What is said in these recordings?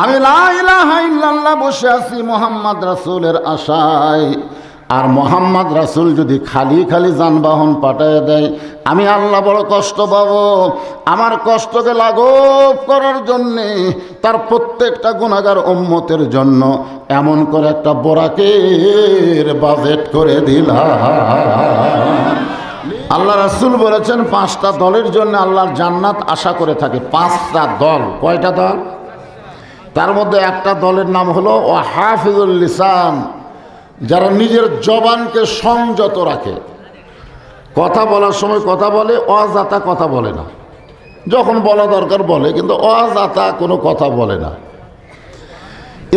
আমি লা ইলাহা ইল্লাল্লাহ বসে আছি মুহাম্মদ রাসূলের আশায়, আর মোহাম্মদ রাসূল যদি খালি খালি যানবাহন পাঠায় দেয়, আমি আল্লাহ বড় কষ্ট পাবো। আমার কষ্টকে লাঘব করার জন্যে, তার প্রত্যেকটা গুনাহগার উম্মতের জন্য এমন করে একটা বোরাকের বাজেট করে দিলাম। আল্লাহ রাসূল বলেছেন 5টা দলের জন্য আল্লাহর জান্নাত আশা করে থাকে। 5টা দল। কয়টা দল? তার মধ্যে একটা দলের নাম হলো হাফিজুল লিসান, যারা নিজের জবানকে সংযত রাখে। কথা বলার সময় কথা বলে, অযাথা কথা বলে না। যখন বলা দরকার বলে, কিন্তু অযাথা কোনো কথা বলে না।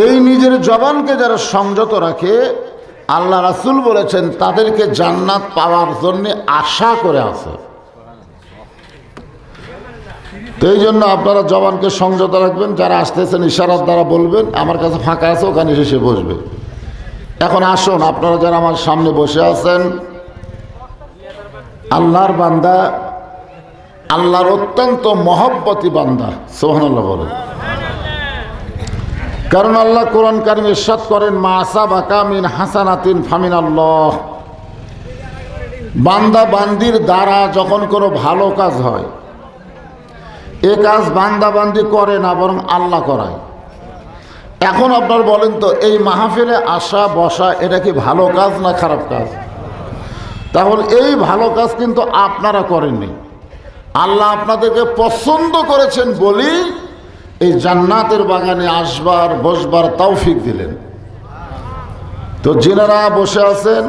এই নিজের জবানকে যারা সংযত রাখে, আল্লাহ রাসূল বলেছেন তাদেরকে জান্নাত পাওয়ার জন্য আশা করে আছে। তো এই জন্য আপনারা জবানকে সংযত রাখবেন। যারা আসতেছেন ইশারার দ্বারা বলবেন, আমার কাছে ফাঁকা আছে, ওখানে এসে বসবে। এখন আসুন, আপনারা যারা আমার সামনে বসে আছেন, আল্লাহর বান্দা, আল্লাহর অত্যন্ত মহব্বতী বান্দা। সুবহানাল্লাহ বলেন। কারণ আল্লাহ কোরআন কারীমে ইরশাদ করেন, মা আসাবাকা মিন হাসানাতিন ফামিনাল্লাহ। বান্দা বান্দির দ্বারা যখন কোনো ভালো কাজ হয়, এ কাজ বান্দা বান্দি করে না, বরং আল্লাহ করায়। এখন আপনার বলেন তো, এই মাহফিলে আসা বসা এটা কি ভালো কাজ না খারাপ কাজ? তাহলে এই ভালো কাজ কিন্তু আপনারা করেননি, আল্লাহ আপনাদেরকে পছন্দ করেছেন বলেই এই জান্নাতের বাগানে আসবার বসবার তৌফিক দিলেন। তো যিনারা বসে আছেন,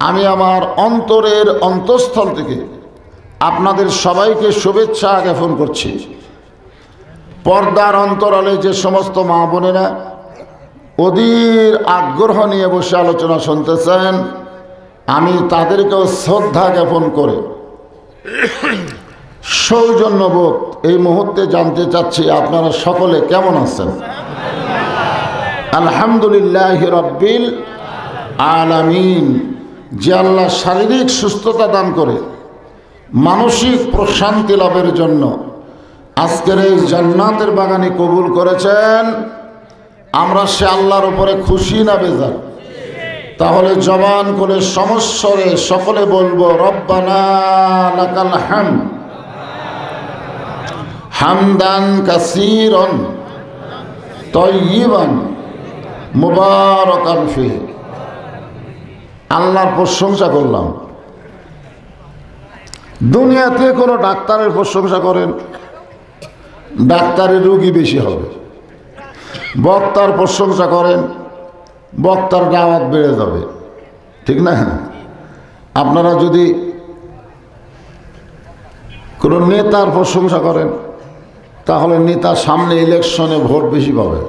আমি আমার অন্তরের অন্তঃস্থল থেকে আপনাদের সবাইকে শুভেচ্ছা জ্ঞাপন করছি। পর্দার অন্তরালে যে সমস্ত মা বোনেরা অধীর আগ্রহ নিয়ে বসে আলোচনা শুনতেছেন, আমি তাদেরকেও শ্রদ্ধা জ্ঞাপন করে সৌজন্যবোধ এই মুহূর্তে জানতে চাচ্ছি, আপনারা সকলে কেমন আছেন? আলহামদুলিল্লাহ রাব্বিল আলামিন। যে আল্লাহ শারীরিক সুস্থতা দান করে মানসিক প্রশান্তি লাভের জন্য আজকের এই জান্নাতের বাগানে কবুল করেছেন, আমরা সে আল্লাহর উপরে খুশি না বেজার? তাহলে জবান করে সমস্বরে সকলে বলবো, রব্বানা লাকাল হামদ হামদান কাসীরান তাইয়িবান মুবারাকান ফিহি। আল্লাহর প্রশংসা করলাম। দুনিয়াতে কোনো ডাক্তারের প্রশংসা করেন, ডাক্তারের রোগী বেশি হবে। বক্তার প্রশংসা করেন, বক্তার দাওয়াত বেড়ে যাবে, ঠিক না? আপনারা যদি কোনো নেতার প্রশংসা করেন, তাহলে নেতার সামনে ইলেকশনে ভোট বেশি পাবে।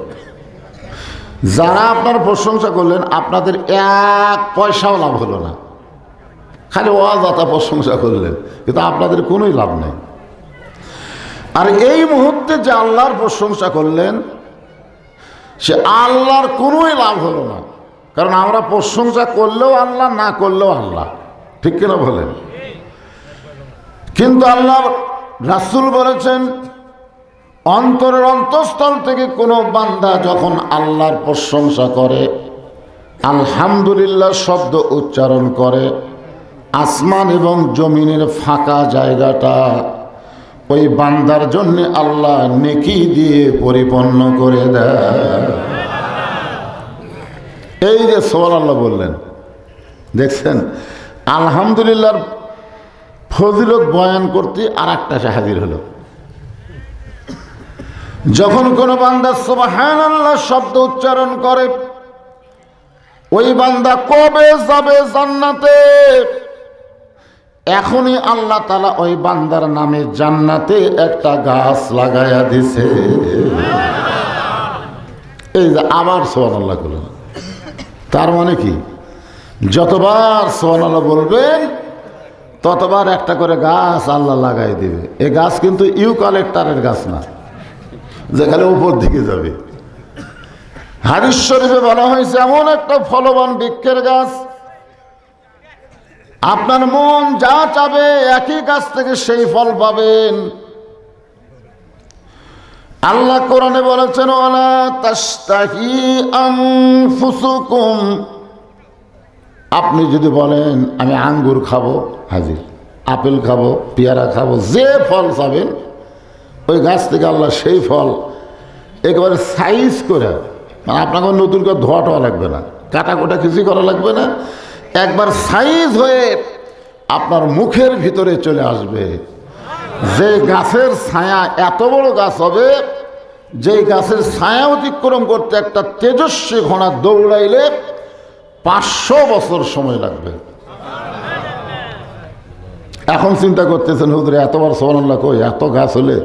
যারা আপনার প্রশংসা করলেন, আপনাদের 1 পয়সাও লাভ হলো না, খালি অযথা প্রশংসা করলেন, কিন্তু আপনাদের কোনোই লাভ নেই। আর এই মুহূর্তে যে আল্লাহর প্রশংসা করলেন, সে আল্লাহর কোনোই লাভ হলো না। কারণ আমরা প্রশংসা করলেও আল্লাহ, না করলেও আল্লাহ, ঠিক কিনা বলেন? কিন্তু আল্লাহর রাসূল বলেছেন, অন্তরের অন্তঃস্থল থেকে কোনো বান্দা যখন আল্লাহর প্রশংসা করে, আলহামদুলিল্লাহ শব্দ উচ্চারণ করে, আসমান এবং জমিনের ফাঁকা জায়গাটা ওই বান্দার জন্য আল্লাহ নেকি দিয়ে পরিপূর্ণ করে দেয়। এই যে সুবহানাল্লাহ বললেন, দেখছেন? আলহামদুলিল্লাহর ফজিলত বয়ান করতে আর একটা হাজির হলো। যখন কোনো বান্দা সুবহানাল্লাহ শব্দ উচ্চারণ করে, ওই বান্দা কবে যাবে জান্নাতে, এখনই আল্লাহ তাআলা ওই বান্দার নামে জান্নাতে একটা গাছ লাগায়া দিছে। এই যে আবার সুবহানাল্লাহ বলেন, তার মানে কি? যতবার সুবহানাল্লাহ বলবেন, ততবার একটা করে গাছ আল্লাহ লাগাই দিবে। এই গাছ কিন্তু ইউক্যালিপটাসের গাছ না, যেখানে উপর দিকে যাবে। হাদিস শরীফে বলা হয়েছে, এমন একটা ফলবান বৃক্ষের গাছ, আপনার মন যা চাবে একই গাছ থেকে সেই ফল পাবেন। আল্লাহ কোরআনে বলেছেন ওয়ালা তাস্তাহি আনফুসুকুম, আপনি যদি বলেন আমি আঙ্গুর খাবো, হাজির, আপেল খাবো, পেয়ারা খাবো, যে ফল চাবেন ওই গাছ থেকে আল্লাহ সেই ফল একেবারে সাইজ করে, মানে আপনাকে নতুন করে ধোয়া লাগবে না, কাটা কোটা কিছুই করা লাগবে না, একবার সাইজ হয়ে আপনার মুখের ভিতরে চলে আসবে। যে গাছের ছায়া এত বড় গাছ হবে, যেই গাছের ছায়া অতিক্রম করতে একটা তেজস্বী ঘোড়া দৌড়াইলে 500 বছর সময় লাগবে। এখন চিন্তা করতেছেন হুজুর এতবার সুবহানাল্লাহ কই, এত গাছ হলে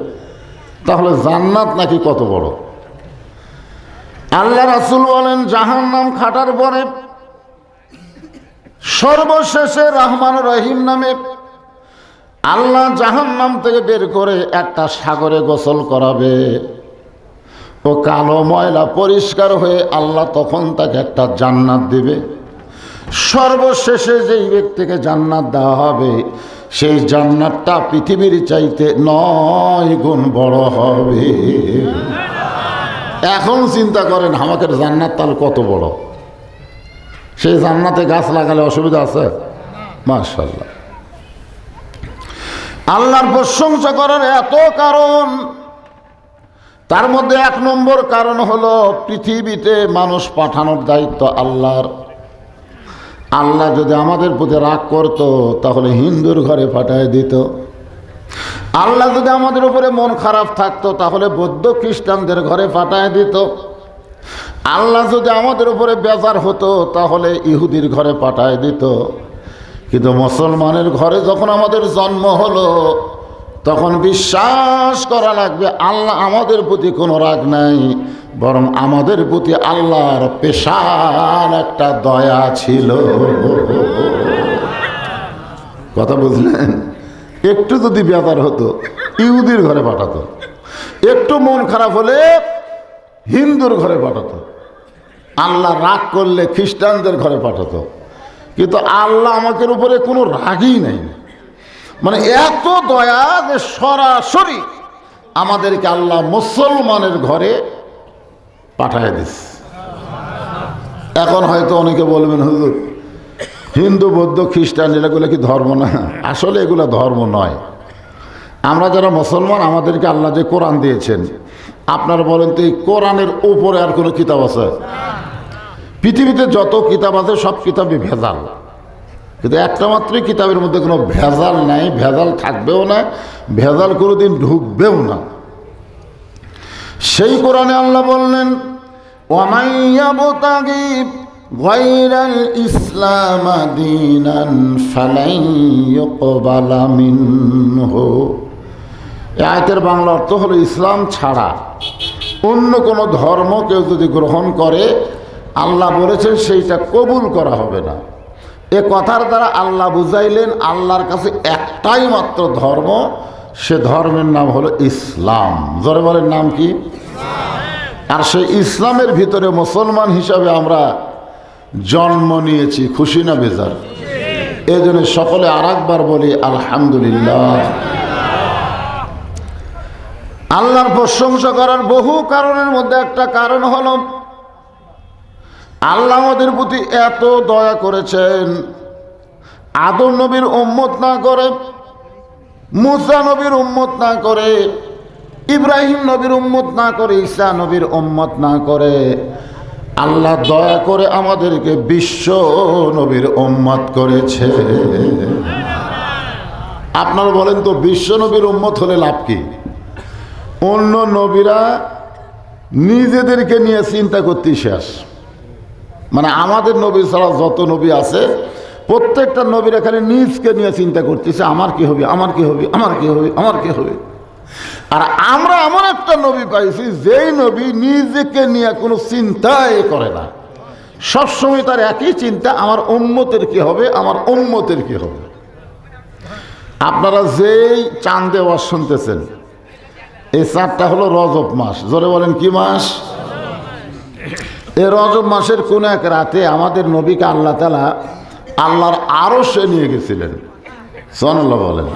তাহলে জান্নাত নাকি কত বড়। আল্লাহ রাসূল বলেন জাহান্নাম খাটার পরে সর্বশেষে রহমান রহিম নামে আল্লাহ জাহান্নাম থেকে বের করে একটা সাগরে গোসল করাবে। ও কালো ময়লা পরিষ্কার হয়ে আল্লাহ তখন তাকে একটা জান্নাত দিবে। সর্বশেষে যেই ব্যক্তিকে জান্নাত দেওয়া হবে সেই জান্নাতটা পৃথিবীর চাইতে 9 গুণ বড় হবে। এখন চিন্তা করেন আমাদের জান্নাত তাহলে কত বড়। সেই জান্নাতে গাছ লাগালে অসুবিধা আছে? মাশাআল্লাহ। আল্লাহর প্রশংসা করার এত কারণ, তার মধ্যে 1 নম্বর কারণ হলো পৃথিবীতে মানুষ পাঠানোর দায়িত্ব আল্লাহর। আল্লাহ যদি আমাদের প্রতি রাগ করত তাহলে হিন্দুর ঘরে পাঠায় দিত। আল্লাহ যদি আমাদের উপরে মন খারাপ থাকতো তাহলে বৌদ্ধ খ্রিস্টানদের ঘরে পাঠায় দিত। আল্লাহ যদি আমাদের উপরে বেজার হতো তাহলে ইহুদির ঘরে পাঠায় দিত। কিন্তু মুসলমানের ঘরে যখন আমাদের জন্ম হলো তখন বিশ্বাস করা লাগবে আল্লাহ আমাদের প্রতি কোনো রাগ নাই, বরং আমাদের প্রতি আল্লাহর পেশার একটা দয়া ছিল। কথা বুঝলেন? একটু যদি বেজার হতো ইহুদির ঘরে পাঠাতো, একটু মন খারাপ হলে হিন্দুর ঘরে পাঠাতো, আল্লাহ রাগ করলে খ্রিস্টানদের ঘরে পাঠাতো। কিন্তু আল্লাহ আমাদের উপরে কোনো রাগই নেই, মানে এত দয়া যে সরাসরি আমাদেরকে আল্লাহ মুসলমানের ঘরে পাঠায় দিচ্ছে। এখন হয়তো অনেকে বলবেন হুজুর হিন্দু বৌদ্ধ খ্রিস্টান এগুলো কি ধর্ম না? আসলে এগুলো ধর্ম নয়। আমরা যারা মুসলমান আমাদেরকে আল্লাহ যে কোরআন দিয়েছেন, আপনারা বলেন তো এই কোরআনের উপরে আর কোনো কিতাব আছে? পৃথিবীতে যত কিতাব আছে সব কিতাবই ভেজাল, কিন্তু একটা মাত্রই কিতাবের মধ্যে কোনো ভেজাল নাই, ভেজাল থাকবেও না, ভেজাল কোনোদিন ঢুকবেও না। সেই কোরআনে আল্লাহ বললেন ওয়া ইয়াবতাগি গায়রাল ইসলাম দীনান ফালান ইউকবালা মিনহু। এই আয়াতের বাংলা অর্থ হলো ইসলাম ছাড়া অন্য কোনো ধর্ম কেউ যদি গ্রহণ করে আল্লাহ বলেছেন সেইটা কবুল করা হবে না। এ কথার দ্বারা আল্লাহ বুঝাইলেন আল্লাহর কাছে একটাই মাত্র ধর্ম, সে ধর্মের নাম হলো ইসলাম। জোরে বলেন নাম কি? আর সেই ইসলামের ভিতরে মুসলমান হিসাবে আমরা জন্ম নিয়েছি, খুশি না বেজার? এই জন্য সকলে আরেকবার বলি আলহামদুলিল্লাহ। আল্লাহর প্রশংসা করার বহু কারণের মধ্যে একটা কারণ হলো আল্লাহ আমাদের প্রতি এত দয়া করেছেন। আদম নবীর উম্মত না করে, মুসা নবীর উম্মত না করে, ইব্রাহিম নবীর উম্মত না করে, ঈসা নবীর উম্মত না করে আল্লাহ দয়া করে আমাদেরকে বিশ্ব নবীর উম্মত করেছে। আপনারা বলেন তো বিশ্ব নবীর উম্মত হলে লাভ কি? অন্য নবীরা নিজেদেরকে নিয়ে চিন্তা করতে শেষ, মানে আমাদের নবী ছাড়া যত নবী আছে প্রত্যেকটা নবীরা খালি নিজকে নিয়ে চিন্তা করতেছে, আমার কি হবে, আমার কি হবে, আমার কি হবে, আমার কি হবে। আর আমরা এমন একটা নবী পাইছি যেই নবী নিজেকে নিয়ে কোনো চিন্তাই করে না, সবসময় তার একই চিন্তা আমার উম্মতের কি হবে, আমার উম্মতের কি হবে। আপনারা যেই চাঁদে ওয়াজ শুনতেছেন এই চাঁদটা হলো রজব মাস। জোরে বলেন কি মাস? এই রজব মাসের কোন এক রাতে আমাদের নবীকে আল্লাহ তাআলা আল্লাহর আরশে নিয়ে গেছিলেন। সুবহানাল্লাহ বলেন।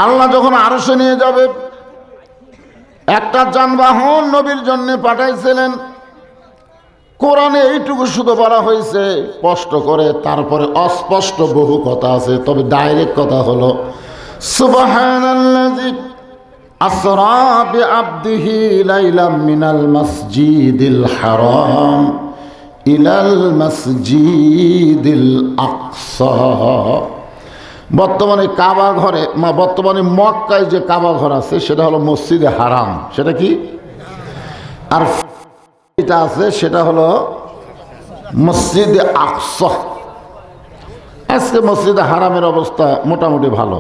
আল্লাহ যখন আরশে নিয়ে যাবে একটা যানবাহন নবীর জন্য পাঠাইছিলেন। কোরআনে এইটুকু শুধু বলা হয়েছে স্পষ্ট করে, তারপরে অস্পষ্ট বহু কথা আছে, তবে ডাইরেক্ট কথা হলো সুবহানাল্লাযী আসরা বিআবদিহি লাইলাম মিনাল মাসজিদিল হারাম ইলাল মাসজিদিল আকসা। বর্তমানে কাবা ঘরে, বর্তমানে মক্কায় যে কাবা ঘর আছে সেটা হলো মসজিদে হারাম, সেটা কি? আর এটা আছে সেটা হলো মসজিদে আকসা। আজকে মসজিদে হারামের অবস্থা মোটামুটি ভালো,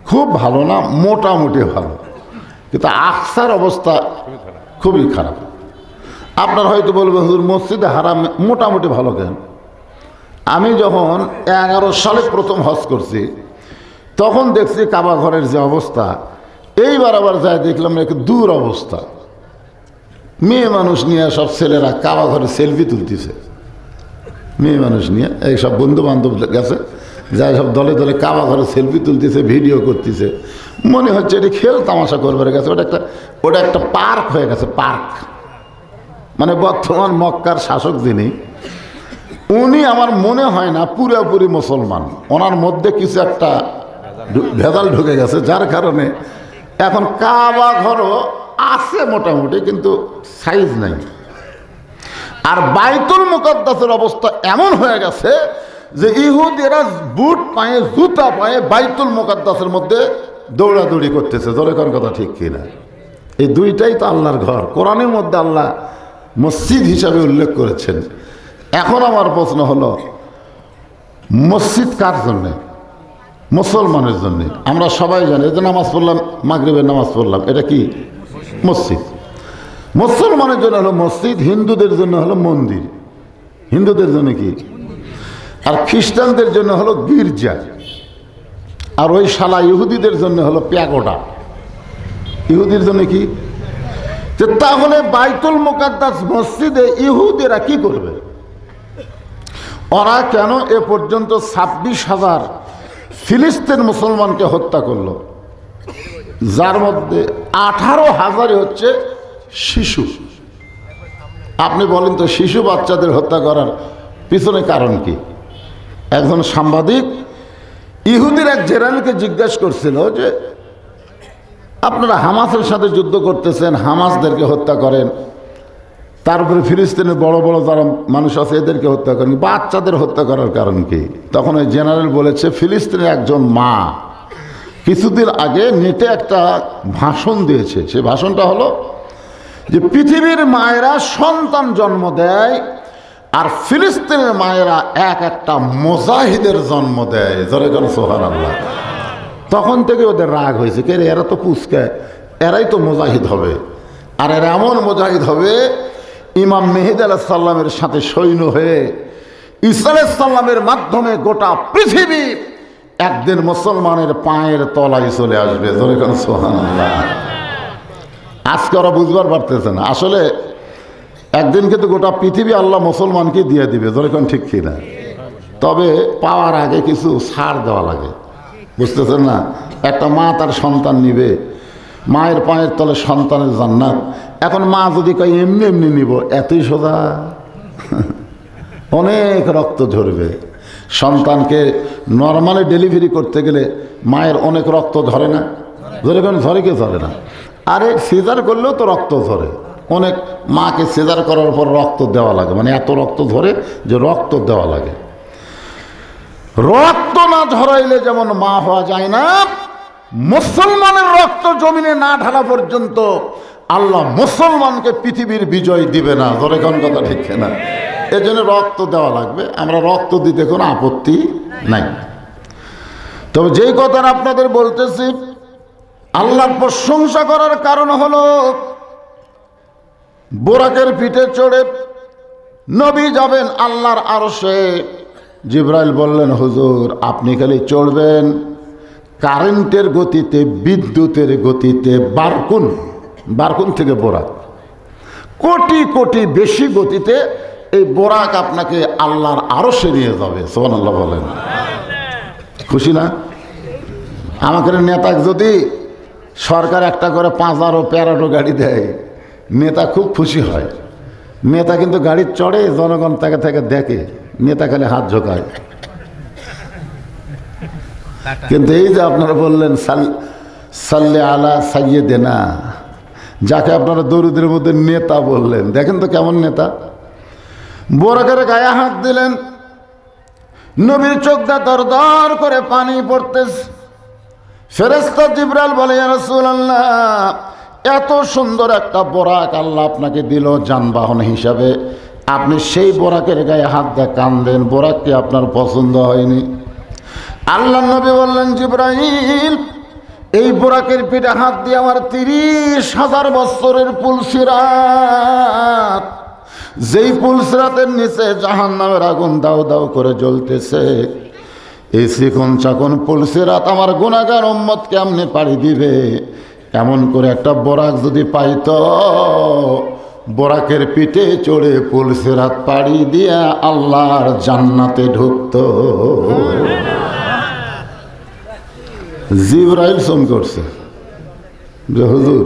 খুব ভালো না, মোটামুটি ভালো, কিন্তু আকসার অবস্থা খুবই খারাপ। আপনার হয়তো বলবেন হুজুর মসজিদে হারাম মোটামুটি ভালো কেন? আমি যখন 11 সালে প্রথম হজ করছি তখন দেখছি কাবা ঘরের যে অবস্থা, এইবার আবার যাই দেখলাম একটু দূর অবস্থা। মেয়ে মানুষ নিয়ে সব ছেলেরা কাবা ঘরে সেলফি তুলতেছে, মেয়ে মানুষ নিয়ে এই সব বন্ধু বান্ধব গেছে, যাই সব দলে দলে কাবা ঘরে সেলফি তুলতেছে, ভিডিও করতেছে। মনে হচ্ছে এটি খেল তামাশা করবার গেছে, ওটা একটা পার্ক হয়ে গেছে, পার্ক। মানে বর্তমান মক্কার শাসক যিনি, উনি আমার মনে হয় না পুরোপুরি মুসলমান, ওনার মধ্যে কিছু একটা ভেজাল ঢুকে গেছে, যার কারণে এখন কাবা ঘরও আছে মোটামুটি, কিন্তু সাইজ নাই। আর বাইতুল মুকাদ্দাসের অবস্থা এমন হয়ে গেছে যে ইহুদিরা বুট পায়ে জুতা পায়ে বাইতুল মুকাদ্দাসের মধ্যে দৌড়াদৌড়ি করতেছে। ধরে কোন কথা ঠিক কিনা? এই দুইটাই তো আল্লাহর ঘর, কোরআনের মধ্যে আল্লাহ মসজিদ হিসাবে উল্লেখ করেছেন। এখন আমার প্রশ্ন হলো, মসজিদ কার জন্যে? মুসলমানের জন্যে। আমরা সবাই জানি যে নামাজ পড়লাম, মাগরিবের নামাজ পড়লাম, এটা কি মসজিদ। মুসলমানের জন্য হলো মসজিদ, হিন্দুদের জন্য হলো মন্দির। হিন্দুদের জন্য কি? আর খ্রিস্টানদের জন্য হলো গির্জা, আর ওই শালা ইহুদিদের জন্য হলো প্যাগোডা। ইহুদির জন্য কি? তাহলে বাইতুল মুকাদ্দাস মসজিদে ইহুদিরা কি করবে? ওরা কেন এ পর্যন্ত 26,000 ফিলিস্তিন মুসলমানকে হত্যা করলো, যার মধ্যে 18,000 হচ্ছে শিশু? আপনি বলেন তো, শিশু বাচ্চাদের হত্যা করার পিছনে কারণ কি? একজন সাংবাদিক ইহুদির এক জেনারেলকে জিজ্ঞাসা করছিল যে আপনারা হামাসের সাথে যুদ্ধ করতেছেন, হামাসদেরকে হত্যা করেন, তারপরে ফিলিস্তিনের বড় বড় যারা মানুষ আছে এদেরকে হত্যা করেন, বাচ্চাদের হত্যা করার কারণ কি? তখন ওই জেনারেল বলেছে, ফিলিস্তিনের একজন মা কিছুদিন আগে নেটে একটা ভাষণ দিয়েছে। সেই ভাষণটা হলো যে পৃথিবীর মায়েরা সন্তান জন্ম দেয় আর ফিলিস্তিনের মায়েরা এক একটা মুজাহিদের জন্ম দেয়। জোরে জোরে সুবহানাল্লাহ। তখন থেকে ওদের রাগ হয়েছে, কে এরা তো পুচকায়, এরাই তো মুজাহিদ হবে, আর এরা এমন মুজাহিদ হবে ইমাম মেহেদী আলাইহিস সালামের সাথে সৈন্য হয়ে ঈসা আলাইহিস সালামের মাধ্যমে গোটা পৃথিবী একদিন মুসলমানের পায়ের তলায় চলে আসবে। জোরে জোরে সুবহানাল্লাহ। আজকে ওরা বুঝবার পারতেছে না, আসলে একদিন কিন্তু গোটা পৃথিবী আল্লাহ মুসলমানকে দিয়ে দিবে। জোরে কোন ঠিক কিনা? তবে পাওয়ার আগে কিছু ছাড় দেওয়া লাগে, বুঝতেছেন না? একটা মা তার সন্তান নিবে, মায়ের পায়ের তলে সন্তানের জান্নাত। এখন মা যদি কয় এমনি এমনি নিব, এতই সোজা? অনেক রক্ত ঝরবে। সন্তানকে নর্মালি ডেলিভারি করতে গেলে মায়ের অনেক রক্ত ধরে না? ধরে কেন? ধরে কে? ধরে না। আরে সিজার করলেও তো রক্ত ধরে অনেক। মাকে সিজার করার পর রক্ত দেওয়া লাগে, মানে এত রক্ত ধরে যে রক্ত দেওয়া লাগে। রক্ত না ঝরাইলে যেমন মা হওয়া যায় না, মুসলমানের রক্ত জমিনে না ঢালা পর্যন্ত আল্লাহ মুসলমানকে পৃথিবীর বিজয় দিবে না। ধরে কোন কথা ঠিক না? এজন্য রক্ত দেওয়া লাগবে। আমরা রক্ত দিতে কোনো আপত্তি নাই। তবে যেই কথা আপনাদের বলতেছি, আল্লাহর প্রশংসা করার কারণ হলো বোরাকের পিঠে চড়ে নবী যাবেন আল্লাহর আরশে। জিবরাইল বললেন, হুজুর আপনি খালি চড়বেন কারেন্টের গতিতে, বিদ্যুতের গতিতে, বারকুন, বারকুন থেকে বোরাক, কোটি কোটি বেশি গতিতে এই বোরাক আপনাকে আল্লাহর আরশে নিয়ে যাবে। সুবহানাল্লাহ বলেন। খুশি না? আমাদের নেতা যদি সরকার একটা করে 5 প্যারাডো গাড়ি দেয়, নেতা খুব খুশি হয়। নেতা কিন্তু গাড়ি চড়ে, জনগণ তাকে থেকে দেখে, নেতা খালি হাত ঝোঁকায়। কিন্তু এই যে আপনারা বললেন সাল্লে আলা সাইয়্যিদিনা, যাকে আপনারা দরুদের মধ্যে নেতা বললেন, দেখেন তো কেমন নেতা। বোরাকের গায়ে হাত দিলেন, নবীর চোখটা দর দর করে পানি পড়তেছে। ফেরেশতা জিবরাইল বলে, ইয়া রাসূলুল্লাহ, এত সুন্দর একটা বোরাক আল্লাহ আপনাকে দিল যানবাহন হিসাবে, আপনি সেই বোরাকের গায়ে হাত দিয়ে কান্দেন, বোরাক কি আপনার পছন্দ হয়নি? আল্লাহ নবী বললেন, জিবরাইল, এই বোরাকের পিঠে হাত দিয়ে আমার 30,000 বছরের পুলসিরাত, যেই পুলসিরাতের নিচে জাহান্নামের আগুন দাউ দাউ করে জ্বলতেছে, এই চিকন চাকন পুলসিরাত আমার গুনাহগার উম্মত কেমনে পাড়ি দিবে? এমন করে একটা বোরাক যদি পাইতো, বোরাকের পিঠে চড়ে পুলসিরাত পাড়ি দিয়া আল্লাহর জান্নাতে ঢুকতো। জিবরাইল ফোন করছে যে হুজুর,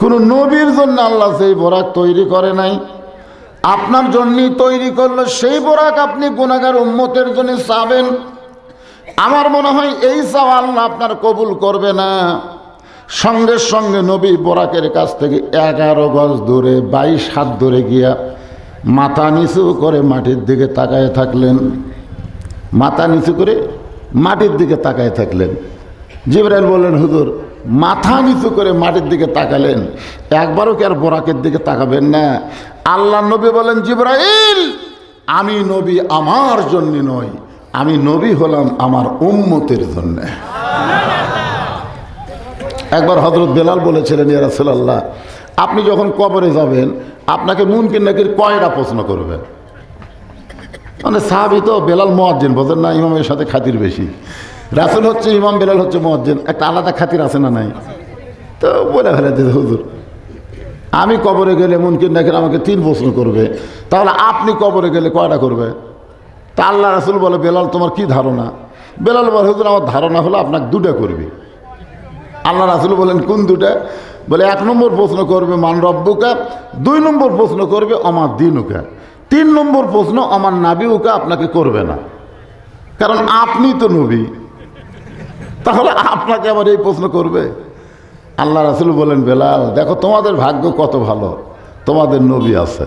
কোন নবীর জন্য আল্লাহ সেই বোরাক তৈরি করে নাই, আপনার জন্যই তৈরি করলো। সেই বোরাক আপনি গুনাহগার উম্মতের জন্য চাবেন, আমার মনে হয় এই চাওয়া আল্লাহ আপনার কবুল করবে না। সঙ্গে সঙ্গে নবী বোরাকের কাছ থেকে 11 গজ দূরে 22 হাত দূরে গিয়া মাথা নিচু করে মাটির দিকে তাকায় থাকলেন। মাথা নিচু করে মাটির দিকে তাকায় থাকলেন। জিবরাইল বললেন, হুজুর, মাথা নিচু করে মাটির দিকে তাকালেন, একবারও কি আর বোরাকের দিকে তাকাবেন না? আল্লাহ নবী বলেন, জিবরাইল, আমি নবী আমার জন্য নই, আমি নবী হলাম আমার উম্মতের জন্য। একবার হযরত বেলাল বলেছিলেন, ইয়া রাসূলুল্লাহ, আপনি যখন কবরে যাবেন আপনাকে মুনকির নাকির কয়টা প্রশ্ন করবে? মানে সাহাবী তো, বেলাল মুয়াজ্জিন, বোঝেন না, ইমামের সাথে খাতির বেশি। রাসূল হচ্ছে ইমাম, বেলাল হচ্ছে মুয়াজ্জিন, একটা আলাদা খাতির আছে না নাই? তো বলে ফেলেছে, হুজুর, আমি কবরে গেলে মুনকির নাকির আমাকে 3 প্রশ্ন করবে, তাহলে আপনি কবরে গেলে কয়টা করবে? তা আল্লাহ রাসূল বলে, বেলাল তোমার কি ধারণা? বেলাল বলে, হুজুর, আমার ধারণা হলো আপনাকে 2টা করবে। আল্লাহ রাসূল বলেন, কোন 2টা? বলে 1 নম্বর প্রশ্ন করবে মান রব্বুকা, 2 নম্বর প্রশ্ন করবে আমার দিনুকা, 3 নম্বর প্রশ্ন আমার নাবিউকা আপনাকে করবে না, কারণ আপনি তো নবী, তাহলে আপনাকে আবার এই প্রশ্ন করবে? আল্লাহ রাসূল বলেন, বেলাল, দেখো তোমাদের ভাগ্য কত ভালো, তোমাদের নবী আছে,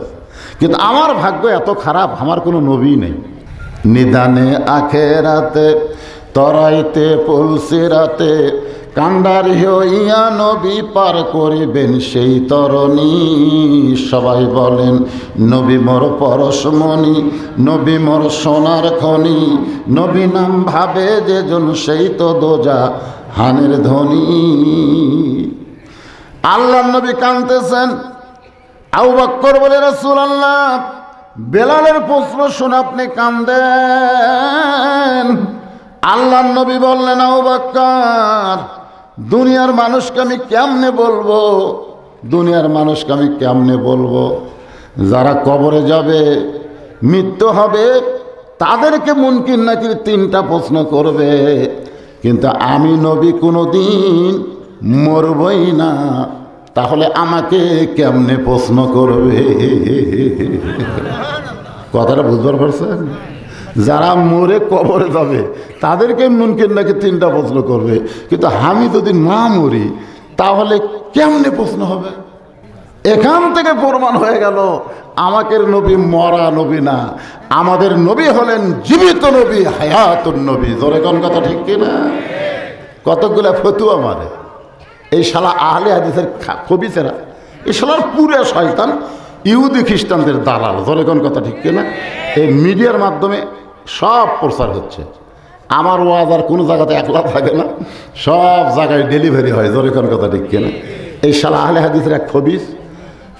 কিন্তু আমার ভাগ্য এত খারাপ, আমার কোনো নবী নেই। নিদানে আখেরাতে তরাইতে পুলসিরাতে কান্ডার হইয়া নবী পার করিবেন সেই তরণী। সবাই বলেন, নবী মোর পরশমণি, নবী মোর সোনার খনি, নবী নাম ভাবে যেজন সেই তো দোজা হানের ধ্বনি। আল্লাহ নবী কাঁদতেছেন। আবু বকর বলে, রাসূলুল্লাহ, বেলালের প্রশ্ন শুনে আপনি কাঁদেন। আল্লাহ নবী বললেন, আবু বকর, দুনিয়ার মানুষকে আমি কেমনে বলবো, দুনিয়ার মানুষকে আমি কেমনে বলবো? যারা কবরে যাবে, মৃত্যু হবে, তাদেরকে মুনকির নাকির 3টা প্রশ্ন করবে, কিন্তু আমি নবী কোনোদিন মরবই না, তাহলে আমাকে কেমনে প্রশ্ন করবে? কথাটা বুঝবার পারছেন? যারা মরে কবরে যাবে তাদেরকে মুনকির নাকির 3টা প্রশ্ন করবে, কিন্তু আমি যদি না মরি তাহলে কেমনে প্রশ্ন হবে? এখান থেকে প্রমাণ হয়ে গেল আমাকে নবী মরা নবী না, আমাদের নবী হলেন জীবিত নবী, হায়াতুন নবী। জোরে কোন কথা ঠিক কিনা? কতগুলা ফতুয়া মারে এই শালা আহলে হাদিসের খবিসেরা, এই শালার পুরো শয়তান, ইহুদি খ্রিস্টানদের দালাল। জোরে কোন কথা ঠিক কিনা? এই মিডিয়ার মাধ্যমে সব প্রচার হচ্ছে। আমার ওয়াজ আর কোনো জায়গাতে একলা থাকে না, সব জায়গায় ডেলিভারি হয়। জোরে কোন কথা ঠিক কিনা? এই শালা আহলে হাদিসের এক খবিস,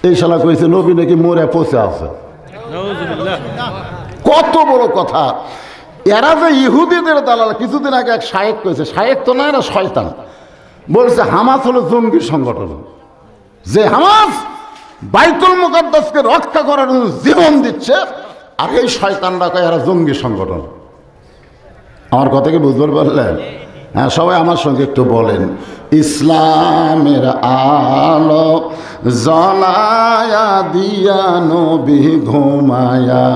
এই শালা কইছে নবী নাকি মরে পচে আছে। কত বড় কথা! এরা যে ইহুদিদের দালাল। কিছুদিন আগে এক শায়েক কইছে, শায়েক তো না, এরা শয়তান, বলছে হামাস হলো জঙ্গি সংগঠন, যে হামাস বাইতুল মুকাদ্দাসকে রক্ষা করার জন্য জীবন দিচ্ছে, আর এই শয়তানরা কয় এরা জঙ্গি সংগঠন। আমার কথা কি বুঝবার পারলেন? হ্যাঁ, সবাই আমার সঙ্গে একটু বলেন, ইসলামের আলো জ্বলায়া দিয়া নবী ঘুমায়া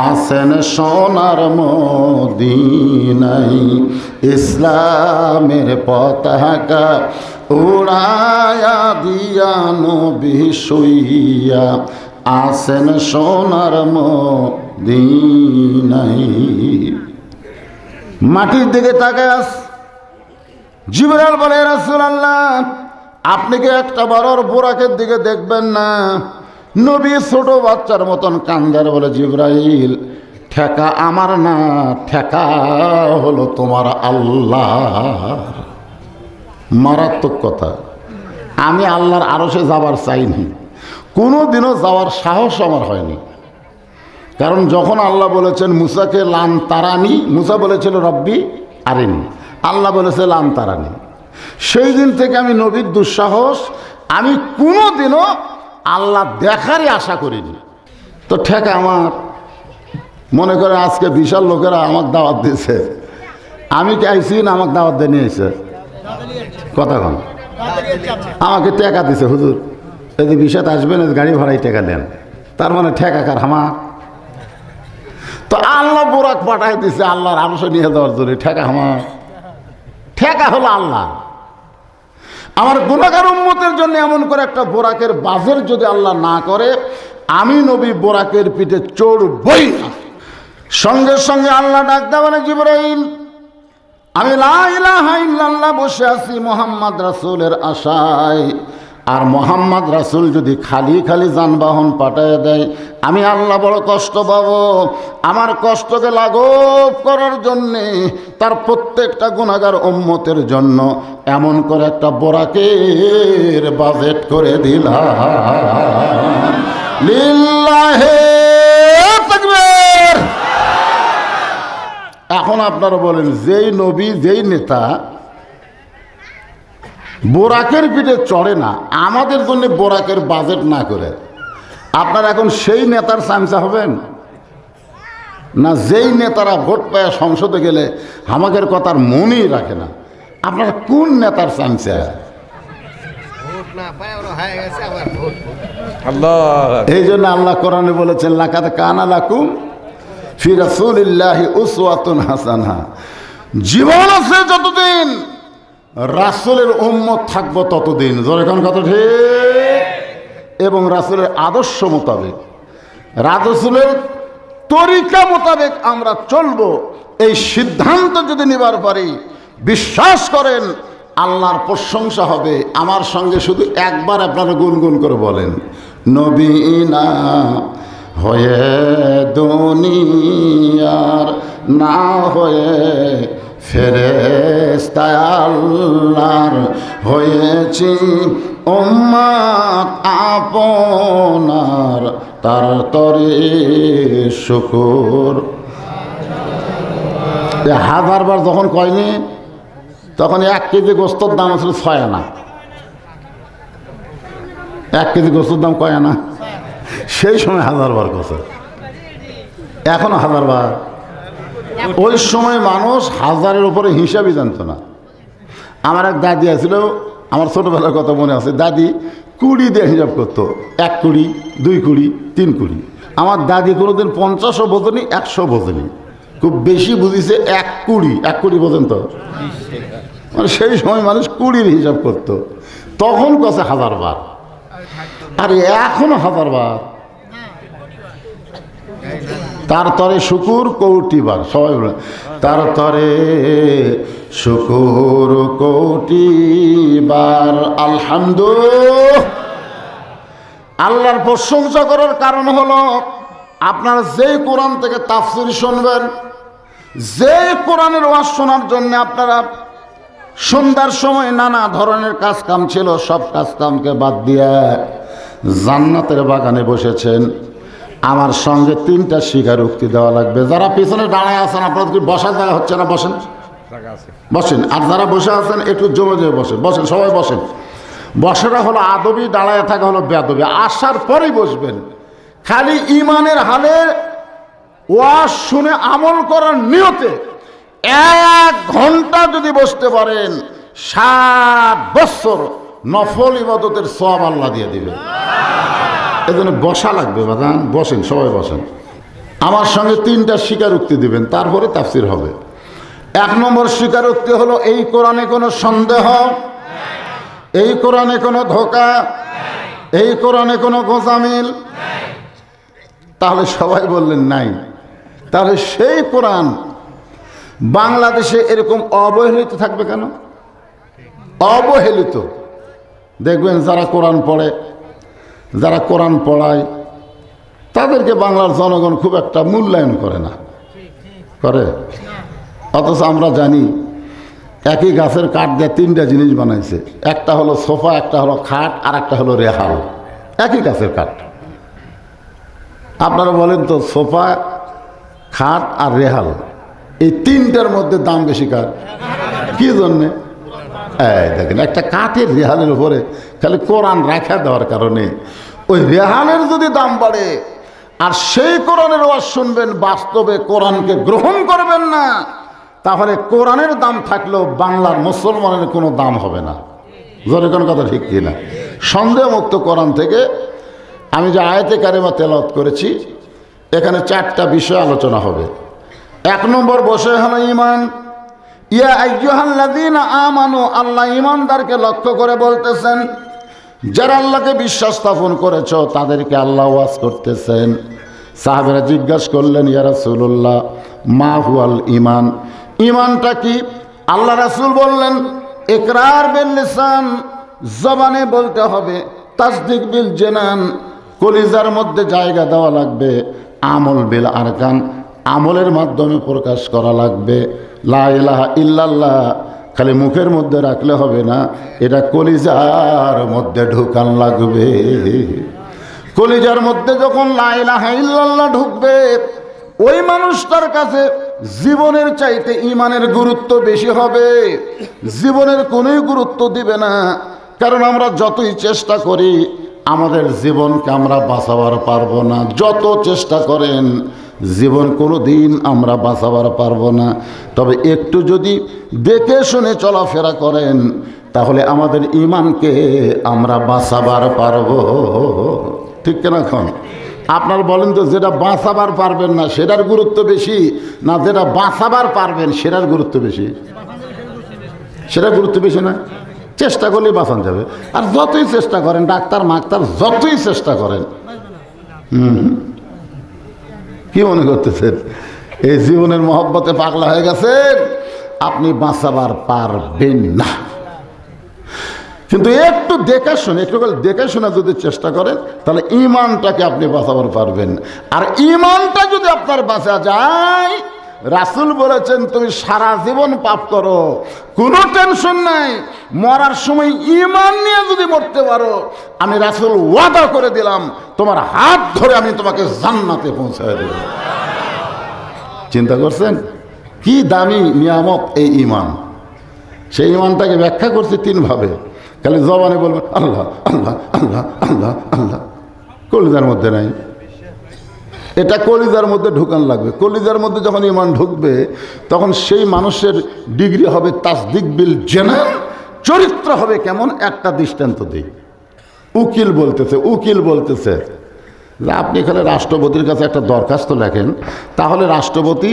আসেন সোনার মদিনায়, ইসলামের পতাকা উড়ায়া দিয়া নবী শুইয়া আসেন সোনার মদিনায়। মাটির দিকে তাকায় আস। জিবরাইল বলে, রাসূলুল্লাহ আপনি কি একটা বারোর বোরাকের দিকে দেখবেন না? নবী ছোট বাচ্চার মতন কান্দার। বলে, জিবরাইল ঠেকা আমার না, ঠেকা হলো তোমার আল্লাহর। মারাত্মক কথা। আমি আল্লাহর আরশে যাবার চাইনি, কোনোদিনও যাওয়ার সাহস আমার হয়নি। কারণ যখন আল্লাহ বলেছেন মুসাকে লান তারানি, মুসা বলেছিল রব্বি আরিনি, আল্লাহ বলেছে লান তারানি। সেই দিন থেকে আমি নবীর দুঃসাহস, আমি কোনোদিনও আল্লাহ দেখারই আশা করিনি। তো ঠেকা আমার, মনে করে আজকে বিশাল লোকেরা আমাকে দাওয়াত দিয়েছে, আমি কি আইসি না আমাকে দাওয়াত দিয়ে নিয়ে এসে কথা কন, আমাকে টেকা দিছে, হুজুর যদি বিষাদ আসবেন গাড়ি ভাড়াই টেকা দেন, তার মানে ঠেকা কার হামা। তো আল্লাহ বোরাক পাঠাই দিছে আল্লাহর আরশে নিয়ে যাওয়ার জন্য, ঠেকা আমার, ঠেকা হলো আল্লাহ। আমার গুনাহগার উম্মতের জন্য এমন করে একটা বোরাকের বাজের যদি আল্লাহ না করে, আমি নবী বোরাকের পিঠে চড়বই না। সঙ্গে সঙ্গে আল্লাহ ডাক দেওয়া, বলে জিবরাইল আমি লা ইলাহা ইল্লাল্লাহ বসে আছি মোহাম্মদ রাসূলের আশায়, আর মোহাম্মদ রাসূল যদি খালি খালি যানবাহন পাঠায় দেয়, আমি আল্লাহ বড় কষ্ট পাবো। আমার কষ্টকে লাঘব করার জন্যে তার প্রত্যেকটা গুনাহগার উম্মতের জন্য এমন করে একটা বোরাকের বাজেট করে দিলাম। লিল্লাহে তাকবীর। এখন আপনারা বলেন, যেই নবী যেই নেতা বোরাকের পিঠে চড়ে না, আমাদের জন্য বোরাকের বাজেট না করে, আপনারা এখন সেই নেতার চামচা হবেন না? যেই নেতারা ভোট পায় সংসদে গেলে আমাদের কথার মনই রাখে না, আপনারা কোন নেতার চামচা? এই জন্য আল্লাহ কোরআনে বলেছেন, লাকাদ কানা লাকুম ফি রাসূলিল্লাহি উসওয়াতুন হাসানাহ। জীবন আছে যতদিন রাসূলের উম্মত থাকবো ততদিন, যখন কত ঠিক, এবং রাসূলের আদর্শ মোতাবেক, রাসূলের তরিকা মোতাবেক আমরা চলবো, এই সিদ্ধান্ত যদি নিবার পারি, বিশ্বাস করেন আল্লাহর প্রশংসা হবে। আমার সঙ্গে শুধু একবার আপনারা গুনগুন করে বলেন, নবী না হয়ে দুনিয়ার, না হয়ে ফেরেশতা আল্লাহর, হয়েছি উম্মত আপনার, তার তরে শুকর। 1000 বার যখন কয়নি, তখন 1 কেজি গোস্তর দাম ছিল 6 আনা। 1 কেজি গোস্তর দাম কয় আনা? সেই সময় 1000 বার কছে, এখনো 1000 বার। ওই সময় মানুষ 1000-এর উপরে হিসাবই জানতো না। আমার এক দাদি আছিল, আমার ছোটোবেলার কথা মনে আছে, দাদি 20 দিয়ে হিসাব করতো, 1 কুড়ি, 2 কুড়ি, 3 কুড়ি। আমার দাদি কোনোদিন 50ও বোঝেনি, 100 বোঝেনি, খুব বেশি বুঝিছে 1 কুড়ি। 1 কুড়ি বোঝেন তো? মানে সেই সময় মানুষ 20-র হিসাব করতো, তখন কছে 1000 বার, আর এখনো 1000 বার। তার তরে শুকুর কোটি বার, সবাই বলে তার তরে শুকুর কোটি বার। আলহামদুলিল্লাহ। আল্লাহর প্রশংসা করার কারণ হলো, আপনারা যেই কোরআন থেকে তাফসীর শুনবেন, যে কোরআনের ওয়াজ শোনার জন্য আপনারা সন্ধ্যার সময় নানা ধরনের কাজ কাম ছিল, সব কাজ কামকে বাদ দিয়ে জান্নাতের বাগানে বসেছেন, আমার সঙ্গে 3টা স্বীকারোক্তি দেওয়া লাগবে। যারা পিছনে দাঁড়ায় আছেন, আপনাদের কি বসার জায়গা হচ্ছে না? বসেন, বসেন। আর যারা বসে আছেন একটু জমে জমে বসেন, বসেন, সবাই বসেন। বসাটা হলো আদবি, দাঁড়ায় থাকা হলো বেয়াদবি। আসার পরেই বসবেন, খালি ইমানের হালে ওয়াজ শুনে আমল করার নিয়তে 1 ঘন্টা যদি বসতে পারেন 7 বছর নফল ইবাদতের সওয়াব আল্লাহ দিয়ে দিবেন। এজন্য বসা লাগবে বাজান, বসেন, সবাই বসেন। আমার সঙ্গে 3টা স্বীকারোক্তি দিবেন, তারপরে তাফসীর হবে। 1 নম্বর স্বীকারোক্তি হলো এই কোরআনে কোনো সন্দেহ, এই কোরআনে কোনো ধোঁকা, এই কোরআনে কোনো গোঁজামিল। তাহলে সবাই বললেন নাই। তাহলে সেই কোরআন বাংলাদেশে এরকম অবহেলিত থাকবে কেন? অবহেলিত। দেখবেন যারা কোরআন পড়ে, যারা কোরআন পড়ায়, তাদেরকে বাংলার জনগণ খুব একটা মূল্যায়ন করে না, করে। অথচ আমরা জানি একই গাছের কাঠ দিয়ে 3টা জিনিস বানাইছে। একটা হলো সোফা, একটা হলো খাট, আর একটা হলো রেহাল। একই গাছের কাঠ। আপনারা বলেন তো, সোফা, খাট আর রেহাল, এই 3টার মধ্যে দাম বেশি কার? কি জন্যে? দেখেন, একটা কাঠের রেহালের উপরে খালি কোরআন রাখা দেওয়ার কারণে ওই রেহালের যদি দাম বাড়ে, আর সেই কোরআনের ওয়াজ শুনবেন, বাস্তবে কোরআনকে গ্রহণ করবেন না, তাহলে কোরআনের দাম থাকলেও বাংলার মুসলমানের কোনো দাম হবে না। জোরে কোন কথা ঠিক কিনা? সন্দেহমুক্ত কোরআন থেকে আমি যে আয়াতে কারিমা তেলাওয়াত করেছি, এখানে 4টা বিষয় আলোচনা হবে। 1 নম্বর বসে হলো ঈমান। ইয়া আইয়ুহাল্লাযীনা আমানু, আল্লাহ ঈমানদারকে লক্ষ্য করে বলতেছেন, যারা আল্লাহকে বিশ্বাস স্থাপন করেছ তাদেরকে আল্লাহ ওয়াজ করতেছেন। সাহাবেরা জিজ্ঞাসা করলেন, ইয়া রাসূলুল্লাহ মা হুয়াল ঈমান, ঈমানটা কি? আল্লাহ রাসূল বললেন, ইকরার বিল লিসান, জবানে বলতে হবে, তাসদিক বিল জানান, কলিজার মধ্যে জায়গা দেওয়া লাগবে, আমল বিল আরকান, আমলের মাধ্যমে প্রকাশ করা লাগবে। লা ইলাহা ইল্লাল্লাহ খালি মুখের মধ্যে রাখলে হবে না, এটা কলিজার মধ্যে ঢুকান লাগবে। কলিজার মধ্যে যখন লা ইলাহা ইল্লাল্লাহ ঢুকবে, ওই মানুষটার কাছে জীবনের চাইতে ঈমানের গুরুত্ব বেশি হবে। জীবনের কোনোই গুরুত্ব দিবে না। কারণ আমরা যতই চেষ্টা করি, আমাদের জীবনকে আমরা বাঁচাবার পারবো না। যত চেষ্টা করেন, জীবন কোনো দিন আমরা বাঁচাবার পারবো না। তবে একটু যদি দেখে শুনে চলাফেরা করেন, তাহলে আমাদের ঈমানকে আমরা বাঁচাবার পারবো। ঠিক কিনা? এখন আপনার বলেন তো, যেটা বাঁচাবার পারবেন না সেটার গুরুত্ব বেশি, না যেটা বাঁচাবার পারবেন সেটার গুরুত্ব বেশি? সেটার গুরুত্ব বেশি না? চেষ্টা করলেই বাঁচানো যাবে। আর যতই চেষ্টা করেন, ডাক্তার মাক্তার যতই চেষ্টা করেন, কি মনে করতেছেন এই জীবনের মহব্বতে পাগলা হয়ে গেছেন? আপনি বাঁচাবার পারবেন না। কিন্তু একটু দেখে শুনে, একটু দেখে শুনে যদি চেষ্টা করেন, তাহলে ঈমানটাকে আপনি বাঁচাবার পারবেন। আর ঈমানটা যদি আপনার বাঁচা যায়, রাসূল বলেছেন, তুমি সারা জীবন পাপ করো, কোনো টেনশন নাই, মরার সময় ঈমান নিয়ে যদি মরতে পারো, আমি রাসূল ওয়াদা করে দিলাম, তোমার হাত ধরে আমি তোমাকে জান্নাতে পৌঁছায় দেব। চিন্তা করছেন কি দামি নিয়ামত এই ঈমান? সেই ঈমানটাকে ব্যাখ্যা করছি 3 ভাবে। খালি জবানে বলবেন আল্লাহ আল্লাহ আল্লাহ আল্লাহ আল্লাহ, কলিজার মধ্যে নাই। এটা কলিজার মধ্যে ঢুকান লাগবে। কলিজার মধ্যে যখন ঈমান ঢুকবে, তখন সেই মানুষের ডিগ্রি হবে তাসদিক বিল জানান। চরিত্র হবে কেমন? একটা দৃষ্টান্ত দিই। উকিল বলতেছে যে আপনি এখানে রাষ্ট্রপতির কাছে একটা দরখাস্ত লেখেন, তাহলে রাষ্ট্রপতি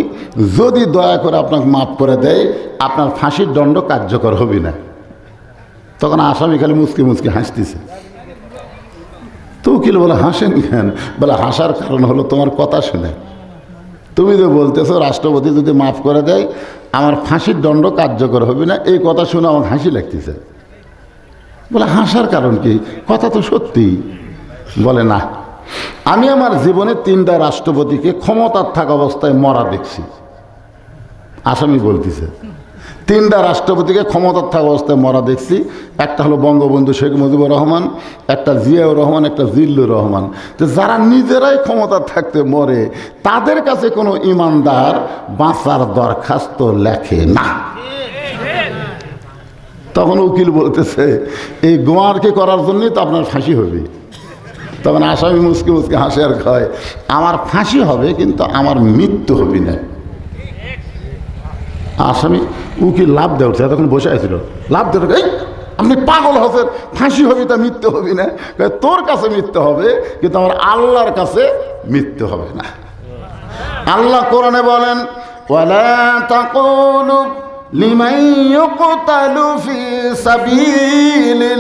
যদি দয়া করে আপনাকে মাফ করে দেয়, আপনার ফাঁসির দণ্ড কার্যকর হবে না। তখন আসামি খালি মুচকি মুচকি হাসতেছে। তো উকিল বলে, হাসেন কেন? বলে, হাসার কারণ হলো তোমার কথা শুনে। তুমি যে বলতেছো রাষ্ট্রপতি যদি মাফ করে দেয় আমার ফাঁসির দণ্ড কার্যকর হবে না, এই কথা শুনে আমার হাসি লাগতেছে। বলে, হাসার কারণ কি? কথা তো সত্যি। বলে, না, আমি আমার জীবনে 3টা রাষ্ট্রপতিকে ক্ষমতার থাকা অবস্থায় মরা দেখছি। আসামি বলতেছে, 3টা রাষ্ট্রপতিকে ক্ষমতার থাকা অবস্থায় মরা দেখছি। একটা হলো বঙ্গবন্ধু শেখ মুজিবুর রহমান, একটা জিয়াউর রহমান, একটা জিল্লুর রহমান। তো যারা নিজেরাই ক্ষমতার থাকতে মরে, তাদের কাছে কোনো ঈমানদার বাঁচার দরখাস্ত লেখে না। তখন উকিল বলতেছে, এই গোয়ারকে করার জন্যই তো আপনার ফাঁসি হবে। তখন আসামি মুসকে মুসকে হাসে আর কয়, আমার ফাঁসি হবে কিন্তু আমার মৃত্যু হবে না। আসামি উকিল লাভ দেওয়া উঠছে, তখন বসে আছিল, লাভ দেওয়া, এই আপনি পাগল হচ্ছেন, ফাঁসি হবি তা মিথ্যে হবি না, তোর কাছে মিথ্যে হবে কিন্তু আমার আল্লাহর কাছে মিথ্যে হবে না। আল্লাহ কোরআনে বলেন, ওয়ালা তাকুলু লিমান ইউকতালু ফি সাবিলিল্লাহি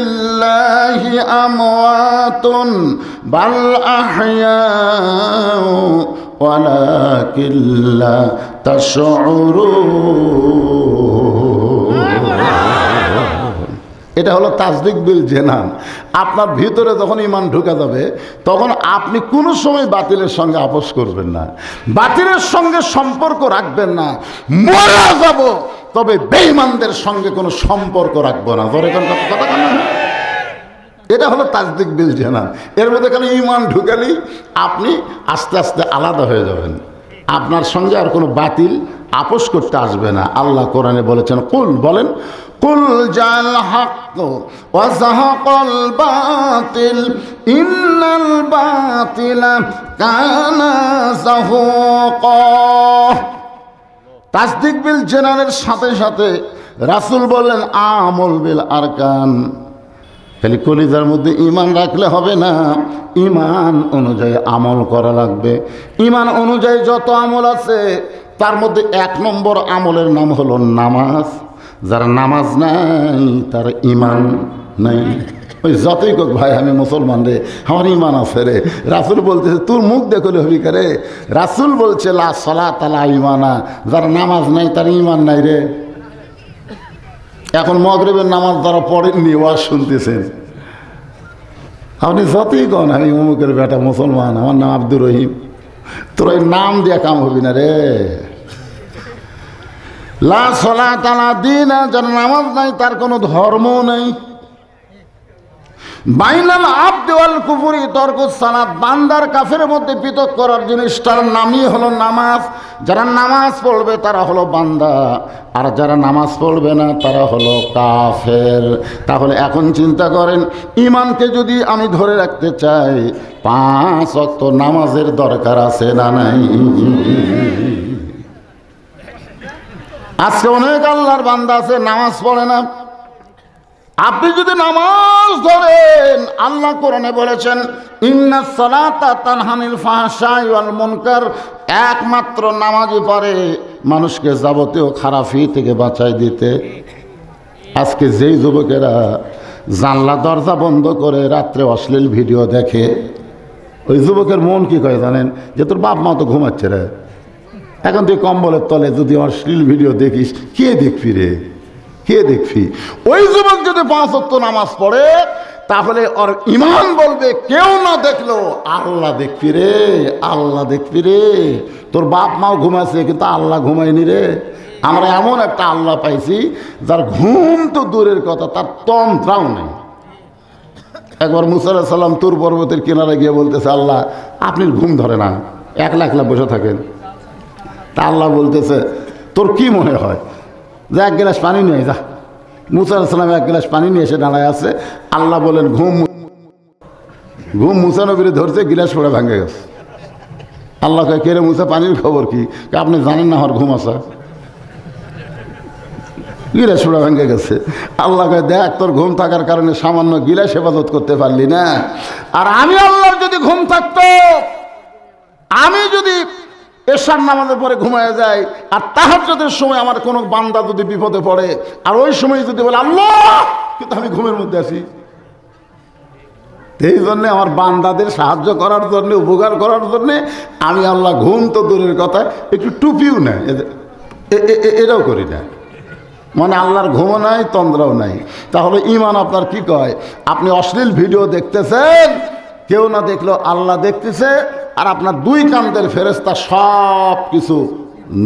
আমওয়াতুন বাল আহইয়াউ ওয়ালাকিন লা তাশউরুন। এটা হলো তাসদিক বিল জেনান। আপনার ভিতরে যখন ঈমান ঢুকে যাবে তখন আপনি কোনো সময় বাতিলের সঙ্গে আপোষ করবেন না, বাতিলের সঙ্গে সম্পর্ক রাখবেন না। মরে যাব তবে বেঈমানদের সঙ্গে কোনো সম্পর্ক রাখবো না। কথা না, এটা হলো তাসদিক বিল জেনান। এর মধ্যে কেন ঈমান ঢুকালেই আপনি আস্তে আস্তে আলাদা হয়ে যাবেন, আপনার সঙ্গে আর কোনো বাতিল আপোষ করতে আসবে না। আল্লাহ কোরআনে বলেছেন, কুল বলেন, কুল জাল হক ওয়া যাহাকাল বাতিল ইন্নাল বাতিলা কানা যাহুকা। তাসদিক বিল জেনানের সাথে সাথে রাসূল বললেন, আমল বিল আরকান। খালি কলিজার মধ্যে ঈমান রাখলে হবে না, ঈমান অনুযায়ী আমল করা লাগবে। ঈমান অনুযায়ী যত আমল আছে তার মধ্যে 1 নম্বর আমলের নাম হলো নামাজ। যারা নামাজ নাই তার ঈমান নাই। ওই যতই কোক ভাই আমি মুসলমান রে, আমার ঈমান আছে রে, রাসূল বলতেছে তোর মুখ দেখলে হবি কে রে? রাসূল বলছে লা সালাতা লা ঈমানা, যার নামাজ নাই তার ঈমান নাই রে। এখন মাগরিবের নামাজ যারা পড়েননি ওয়াজ শুনতেছেন, আপনি যতই কন আমি অমুকের বেটা মুসলমান, আমার নাম আব্দুর রহিম, তোর ওই নাম দিয়ে কাম হবি না রে। লা সালাতা লা দীন, যার নামাজ নাই তার কোনো ধর্ম নাই। বাইনাল আবদি ওয়াল কুফরি তরকুস সালাত, বান্দার কাফের মধ্যে পৃথক করার জিনিসটার নামই হলো নামাজ। যারা নামাজ পড়বে তারা হলো বান্দা, আর যারা নামাজ পড়বে না তারা হলো কাফের। তাহলে এখন চিন্তা করেন, ঈমানকে যদি আমি ধরে রাখতে চাই 5 ওয়াক্ত নামাজের দরকার আছে না নাই? আজকে অনেক আল্লাহর বান্দা আছে নামাজ পড়ে না। আপনি যদি নামাজ ধরেন, আল্লাহ কোরআনে বলেছেন, ইন্নাস সালাতা তানহা আনিল ফাহশাই ওয়াল মুনকার, একমাত্র নামাজই পারে মানুষকে যাবতীয় খারাপি থেকে বাঁচাই দিতে। আজকে যেই যুবকেরা জানলা দরজা বন্ধ করে রাত্রে অশ্লীল ভিডিও দেখে, ওই যুবকের মন কি কয় জানেন? যে তোর বাপ মা তো ঘুমাচ্ছে রে, এখন তুই কম্বলের তলে যদি অশ্লীল ভিডিও দেখিস, কে দেখবি রে, কে দেখবি? ওই যুবক যদি 5 ওয়াক্ত নামাজ পড়ে তাহলে ওর ঈমান বলবে কেউ না দেখলো আল্লাহ দেখবি রে, আল্লাহ দেখবি রে। তোর বাপ মাও ঘুমাচ্ছে কিন্তু আল্লাহ ঘুমায়নি রে। আমরা এমন একটা আল্লাহ পাইছি যার ঘুম তো দূরের কথা, তার তন্ত্রাও নেই। একবার মুসা আলাইহিস সালাম তুর পর্বতের কিনারে গিয়ে বলতেছে, আল্লাহ আপনার ঘুম ধরে না, একলা একলা বসে থাকেন। তা আল্লাহ বলতেছে, তোর কি মনে হয় যে 1 গ্লাস পানি নিয়ে যা। মুসা আলাইহিস সালাম 1 গ্লাস পানি নিয়ে এসে দাঁড়ায় আছে। আল্লাহ বলেন, ঘুম মুসা নবীরে ধরছে, গিলাস পড়ে ভাঙে গেছে। আল্লাহ কয়, কে রে মুসা, পানির খবর কি? আপনি জানেন না আমার ঘুম আসা, গিলাস পড়ে ভাঙে গেছে। আল্লাহ কয়, দেখ তোর ঘুম থাকার কারণে সামান্য গিলাস হেফাজত করতে পারলি না। আর আমি আল্লাহর যদি ঘুম থাকতো, আমি যদি এশার নামাজের পরে ঘুমায় যায় আর তাহাজ্জুদের সময় আমার কোনো বান্দা যদি বিপদে পড়ে আর ওই সময় যদি বলে আল্লাহ, কিন্তু আমি ঘুমের মধ্যে আছি, এই জন্যে আমার বান্দাদের সাহায্য করার জন্যে, উপকার করার জন্যে আমি আল্লাহ ঘুম তো দূরের কথা একটু টুপিও নেয়, এটাও করি না। মানে আল্লাহর ঘুমও নাই, তন্দ্রাও নাই। তাহলে ঈমান আপনার কি কয়? আপনি অশ্লীল ভিডিও দেখতেছেন, কেউ না দেখলো আল্লাহ দেখতেছে, আর আপনার 2 কান্দের ফেরেশতা সব কিছু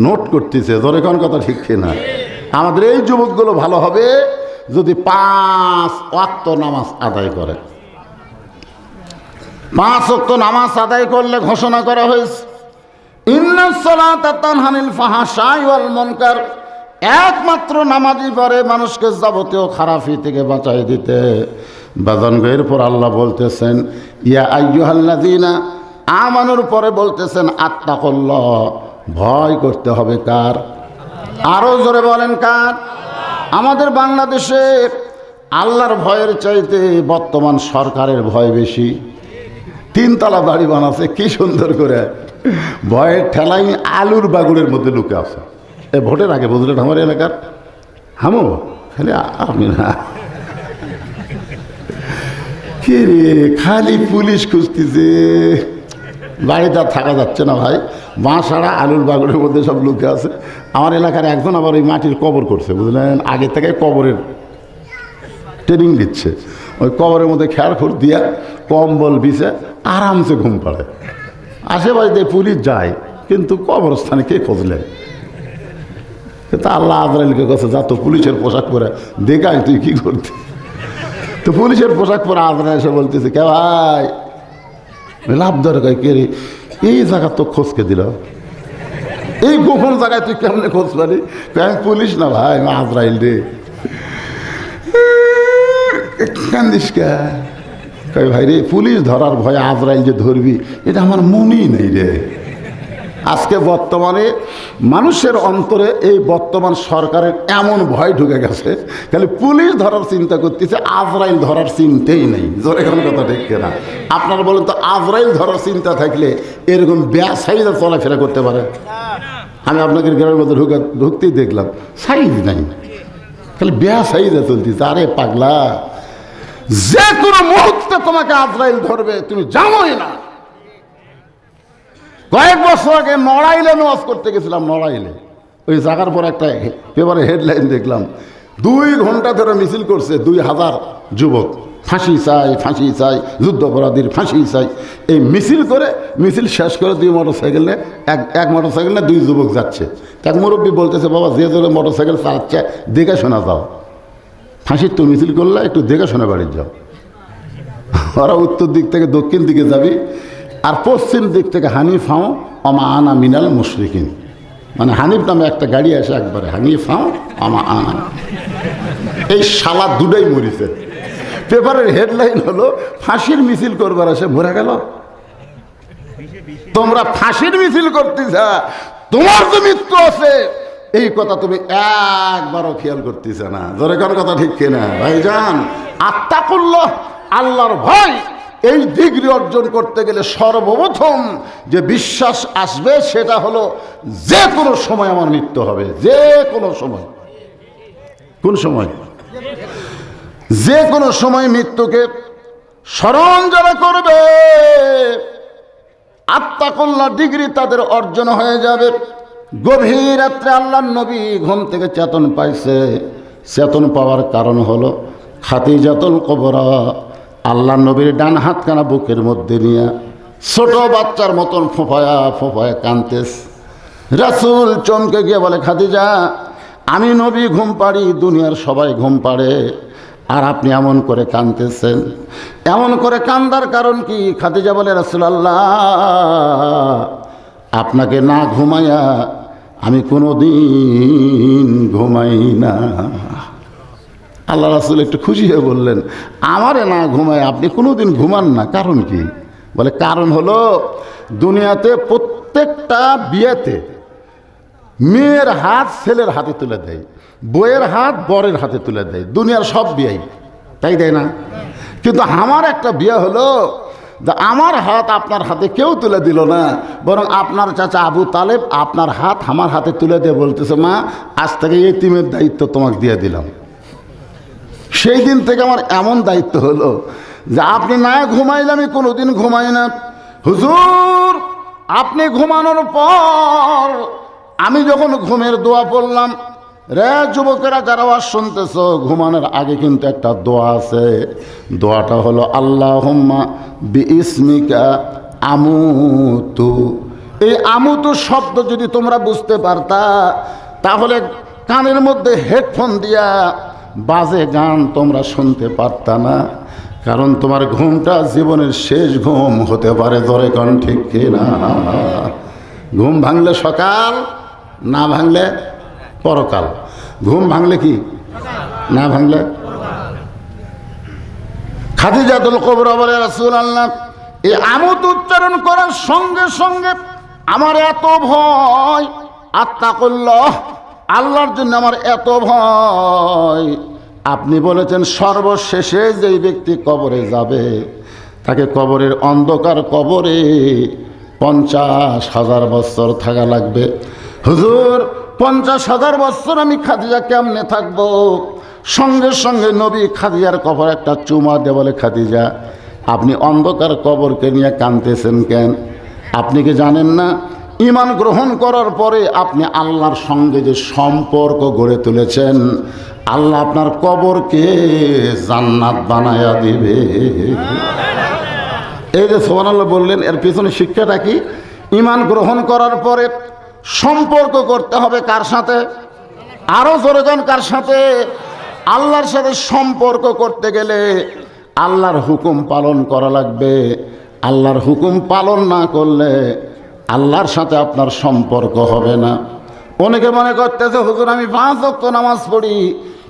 নোট করতেছে। ধরে কোন কথা ঠিক কিনা? আমাদের এই যুবকগুলো ভালো হবে যদি 5 ওয়াক্ত নামাজ আদায় করে। 5 ওয়াক্ত নামাজ আদায় করলে ঘোষণা করা হয়েছে, ইন্নাস সালাতা তানহা আনিল ফাহশাই ওয়াল মুনকার, একমাত্র নামাজই পারে মানুষকে যাবতীয় খারাপি থেকে বাঁচাই দিতে। বাজানগো, এরপর আল্লাহ বলতেছেন, ইয়া আইয়ুহাল্লাযীনা আমানুর পরে বলতেছেন আত্তাকুল্লাহ, ভয় করতে হবে কার? আরো জোরে বলেন কার? আমাদের বাংলাদেশে আল্লাহর ভয়ের চাইতে বর্তমান সরকারের ভয় বেশি। 3 তলা বাড়ি বানাচ্ছে কি সুন্দর করে, ভয়ের ঠেলাই আলুর বাগুড়ের মধ্যে লুকে আছে। এই ভোটের আগে বুঝলেন আমার এলাকার হামো খালি আমি না কি রে, খালি পুলিশ খুঁজতেছে, বাড়িতে আর থাকা যাচ্ছে না ভাই, বাঁশাড়া আলুর বাগুড়ের মধ্যে সব লুকে আছে। আমার এলাকার একজন আবার ওই মাটির কবর করছে বুঝলেন, আগে থেকে কবরের ট্রেনিং দিচ্ছে, ওই কবরের মধ্যে খেয়ারখুর দিয়া কম্বল বিছে আরামসে ঘুম পাড়ে। আশেপাশে পুলিশ যায় কিন্তু কবরস্থানে কে খুঁজলে? তা আল্লাহ আজরাইলকে কাছে যা তো পুলিশের পোশাক পরে দেখাই তুই কি করতি। তো পুলিশের পোশাক পরে আজরাইল এসে বলতেছে কে ভাই লাভ দরকার কে রে, এই জায়গা তো খোঁজকে দিল, এই গোপন জায়গায় তুই কেমনে খোঁজ পারি? আমি পুলিশ না ভাই, আমি আজরাইল রে। কান্দিস কে? ভাই রে পুলিশ ধরার ভয়ে আজরাইল যে ধরবি এটা আমার মনেই নেই রে। আজকে বর্তমানে মানুষের অন্তরে এই বর্তমান সরকারের এমন ভয় ঢুকে গেছে, খালি পুলিশ ধরার চিন্তা করতেছে, আজরাইল ধরার চিন্তাই নেই। জোরে কোন কথা ঠিক না? আপনারা বলেন তো, আজরাইল ধরার চিন্তা থাকলে এরকম বেসাইজে চলাফেরা করতে পারে? আমি আপনাকে গ্রামের মধ্যে ঢুকতেই দেখলাম সাইজ নাই, খালি বেসাইজে চলতেছে। আরে পাগলা, যে কোনো মুহূর্তে তোমাকে আজরাইল ধরবে, তুমি জানোই না। কয়েক বছর আগে নড়াইলে নামাজ করতে গেছিলাম, নড়াইলে ওই জায়গার পর একটা পেপারে হেডলাইন দেখলাম, 2 ঘন্টা ধরে মিছিল করছে 2000 যুবক, ফাঁসি চাই ফাঁসি চাই, যুদ্ধাপরাধীর ফাঁসি চাই। এই মিছিল করে, মিছিল শেষ করে 2 মোটরসাইকেল নিয়ে এক মোটরসাইকেল নিয়ে 2 যুবক যাচ্ছে। এক মুরব্বী বলতেছে বাবা যে জোরে মোটরসাইকেল চালাচ্ছে দেখে শোনা যাও, ফাঁসির তো মিছিল করলে একটু দেখে শোনা বাড়ির যাও। ওরা উত্তর দিক থেকে দক্ষিণ দিকে যাবি, আর পশ্চিম দিক থেকে হানিফ হাও আমা আনা মিনাল মুশরিকিন, মানে হানিফ নামে একটা গাড়ি আসে একবারে, হানিফ হাও আমা আনা। এই শালা দুটাই মরিছে। পেপারের হেডলাইন হলো ফাঁসির মিছিল করবার আসে মরে গেল। তোমরা ফাঁসির মিছিল করতেছ, তোমার যে মৃত্যু আছে এই কথা তুমি একবারও খেয়াল করতেছ না। জোরে কোন কথা ঠিক কিনা ভাইজান? আত্তাকুল্লাহ, আল্লাহর ভয়, এই ডিগ্রি অর্জন করতে গেলে সর্বপ্রথম যে বিশ্বাস আসবে সেটা হলো যে কোনো সময় আমার মৃত্যু হবে, যে কোনো সময়। কোন সময়? যে কোনো সময় মৃত্যুকে স্মরণ যারা করবে, আত্তাকুল্লাহ ডিগ্রি তাদের অর্জন হয়ে যাবে। গভীর রাত্রে আল্লাহর নবী ঘুম থেকে চেতন পাইছে। চেতন পাওয়ার কারণ হলো খাদিজাতুল কুবরা আল্লাহ নবীর ডান হাতখানা বুকের মধ্যে নিয়ে ছোট বাচ্চার মতন ফোঁফায়া ফোঁফায়া কাঁদতেস। রাসূল চমকে গিয়ে বলে খাদিজা, আমি নবী ঘুম পাড়ি, দুনিয়ার সবাই ঘুম পাড়ে, আর আপনি এমন করে কাঁদতেছেন। এমন করে কান্দার কারণ কি? খাদিজা বলে রাসূলুল্লাহ, আপনাকে না ঘুমাইয়া আমি কোনোদিন ঘুমাই না। আল্লাহ রাসূল একটু খুশি হয়ে বললেন, আমারে না ঘুমায় আপনি কোনোদিন ঘুমান না, কারণ কি? বলে কারণ হলো দুনিয়াতে প্রত্যেকটা বিয়েতে মেয়ের হাত ছেলের হাতে তুলে দেয়, বউয়ের হাত বরের হাতে তুলে দেয়, দুনিয়ার সব বিয়েই তাই দেয় না? কিন্তু আমার একটা বিয়ে হলো যে আমার হাত আপনার হাতে কেউ তুলে দিল না, বরং আপনার চাচা আবু তালেব আপনার হাত আমার হাতে তুলে দিয়ে বলতেছে, মা আজ থেকে এতিমের দায়িত্ব তোমাকে দিয়ে দিলাম। সেই দিন থেকে আমার এমন দায়িত্ব হলো যে আপনি না ঘুমাইলে আমি কোনোদিন ঘুমাই না। হুজুর আপনি ঘুমানোর পর আমি যখন ঘুমের দোয়া পড়লাম, রে যুবকেরা যারা আওয়াজ শুনতেছ, ঘুমানোর আগে কিন্তু একটা দোয়া আছে। দোয়াটা হলো আল্লাহুম্মা বিইসমিকা আমুতু। এই আমুতু শব্দ যদি তোমরা বুঝতে পারতা, তাহলে কানের মধ্যে হেডফোন দিয়া বাজে গান তোমরা শুনতে পারতা না, কারণ তোমার ঘুমটা জীবনের শেষ ঘুম হতে পারে। ধরে কোন ঠিক কিনা? ঘুম ভাঙলে সকাল, না ভাঙলে পরকাল। ঘুম ভাঙলে কি, না ভাঙলে? খাদিজাতুল কুবরা বলে রাসূলুল্লাহ, এই আমুত উচ্চারণ করার সঙ্গে সঙ্গে আমার এত ভয়, আত্তাকুল্লাহ আল্লাহর জন্য আমার এত ভয়। আপনি বলেছেন সর্বশেষে যেই ব্যক্তি কবরে যাবে তাকে কবরের অন্ধকার কবরে 50,000 বছর থাকা লাগবে। হুজুর 50,000 বছর আমি খাদিজা কেমনে থাকবো? সঙ্গে সঙ্গে নবী খাদিজার কবর একটা চুমা দিয়ে বলে, খাদিজা আপনি অন্ধকার কবরকে নিয়ে কাঁদতেছেন কেন? আপনি কি জানেন না ঈমান গ্রহণ করার পরে আপনি আল্লাহর সঙ্গে যে সম্পর্ক গড়ে তুলেছেন, আল্লাহ আপনার কবরকে জান্নাত বানায়া দিবে। এই যে সুবহানাল্লাহ বললেন, এর পিছনে শিক্ষাটা কি? ঈমান গ্রহণ করার পরে সম্পর্ক করতে হবে কার সাথে? আরো জোরে যান, কার সাথে? আল্লাহর সাথে সম্পর্ক করতে গেলে আল্লাহর হুকুম পালন করা লাগবে। আল্লাহর হুকুম পালন না করলে আল্লাহর সাথে আপনার সম্পর্ক হবে না। অনেকে মনে করতেছে হুজুর আমি 5 ওয়াক্ত নামাজ পড়ি,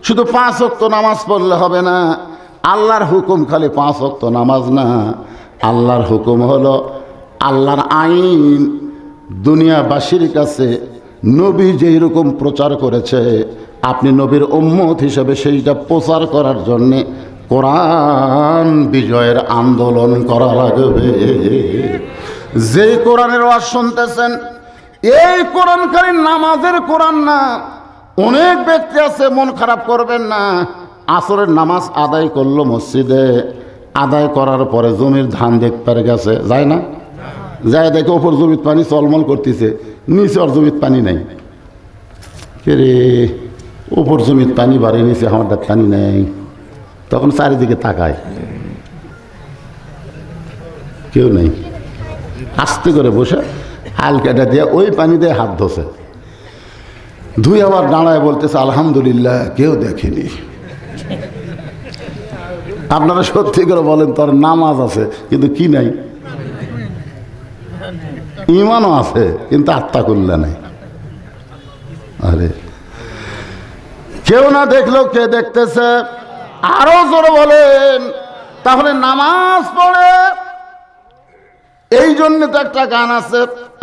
শুধু 5 ওয়াক্ত নামাজ পড়লে হবে না। আল্লাহর হুকুম খালি 5 ওয়াক্ত নামাজ না, আল্লাহর হুকুম হলো আল্লাহর আইন দুনিয়াবাসীর কাছে নবী যেই রকম প্রচার করেছে, আপনি নবীর উম্মত হিসেবে সেইটা প্রচার করার জন্যে কোরআন বিজয়ের আন্দোলন করা লাগবে। যেই কোরআনের ওয়াজ শুনতেছেন, এই কোরআন খালি নামাজের কোরআন না। অনেক ব্যক্তি আছে, মন খারাপ করবেন না, আসরের নামাজ আদায় করলো মসজিদে, আদায় করার পরে জমির ধান দেখতে গেছে, যায় না? যায় দেখে ওপর জমির পানি চলমল করতেছে, নিচে আর জমির পানি নাই। কে রে, ওপর জমির পানি বাড়ি, নিচে আমাদের পানি নেই। তখন চারিদিকে তাকায়, কেউ নেই। আস্তে করে বসে হালকাটা দিয়ে ওই পানি দিয়ে হাত ধোছে, ধুই আবার দাঁড়ায় বলতেছে আলহামদুলিল্লাহ কেউ দেখেনি। আপনারা সত্যি করে বলেন, তোর নামাজ আছে কিন্তু কি নাই? ঈমানও আছে কিন্তু আত্মা করলে নাই। আরে কেউ না দেখলেও কে দেখতেছে? আরো জোরে বলেন। তাহলে নামাজ পড়ে, এই জন্য তো একটা গান আছে,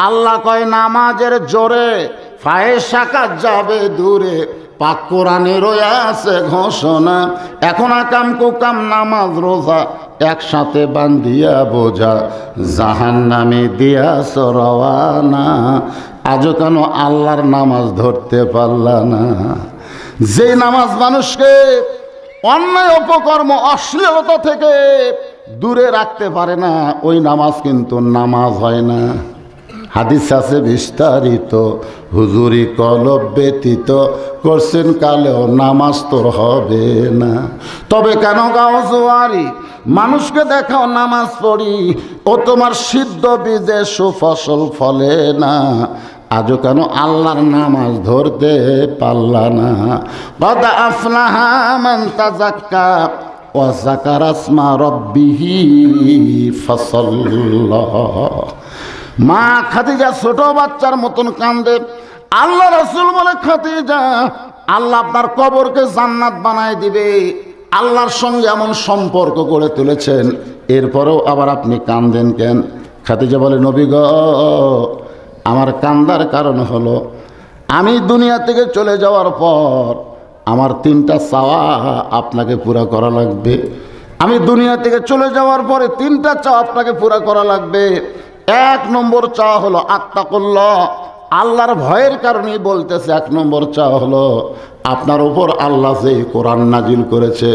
আল্লাহ কয় নামাজের জোরে ফায়েশা কাজ যাবে দূরে, পাক কোরআনে রয়ে আছে ঘোষণা। এখন আকাম কুকাম নামাজ রোজা একসাথে বান্ধিয়া বোঝা, জাহান্নামে দিয়াছ রওয়ানা। আজও কেন আল্লাহর নামাজ ধরতে পারলা না? যে নামাজ মানুষকে অন্যায় অপকর্ম অশ্লীলতা থেকে দূরে রাখতে পারে না, ওই নামাজ কিন্তু নামাজ হয় না। হাদিস আছে বিস্তারিত, হুজুরি কলব ব্যতীত করছেন কালেও নামাজ তোর হবে না। তবে কেন গাও জোয়ারি, মানুষকে দেখাও নামাজ পড়ি, ও তোমার সিদ্ধ বীজে সুফসল ফলে না। আজও কেন আল্লাহর নামাজ ধরতে পারলা না? কদ আফলাহা মান তাযাক্কা ওয়া যাকারা ইসমা রাব্বিহি ফাসাল্লা। মা খাদিজা ছোট বাচ্চার মতন কান্দে। আল্লাহ রাসূল বলে, খাদিজা আল্লাহ আপনার কবরকে জান্নাত বানায় দিবে। আল্লাহর সঙ্গে এমন সম্পর্ক গড়ে তুলেছেন, এরপরেও আবার আপনি কান্দেন কেন? খাদিজা বলে, নবী গো, আমার কান্দার কারণ হলো আমি দুনিয়া থেকে চলে যাওয়ার পর আমার 3টা চাওয়া আপনাকে পুরা করা লাগবে। আমি দুনিয়া থেকে চলে যাওয়ার পরে 3টা চাওয়া আপনাকে পুরা করা লাগবে। 1 নম্বর চাওয়া হলো আত্তাকুল্লাহ, আল্লাহর ভয়ের কারণেই বলতেছে। 1 নম্বর চাওয়া হলো আপনার উপর আল্লাহ যে কোরআন নাজিল করেছে,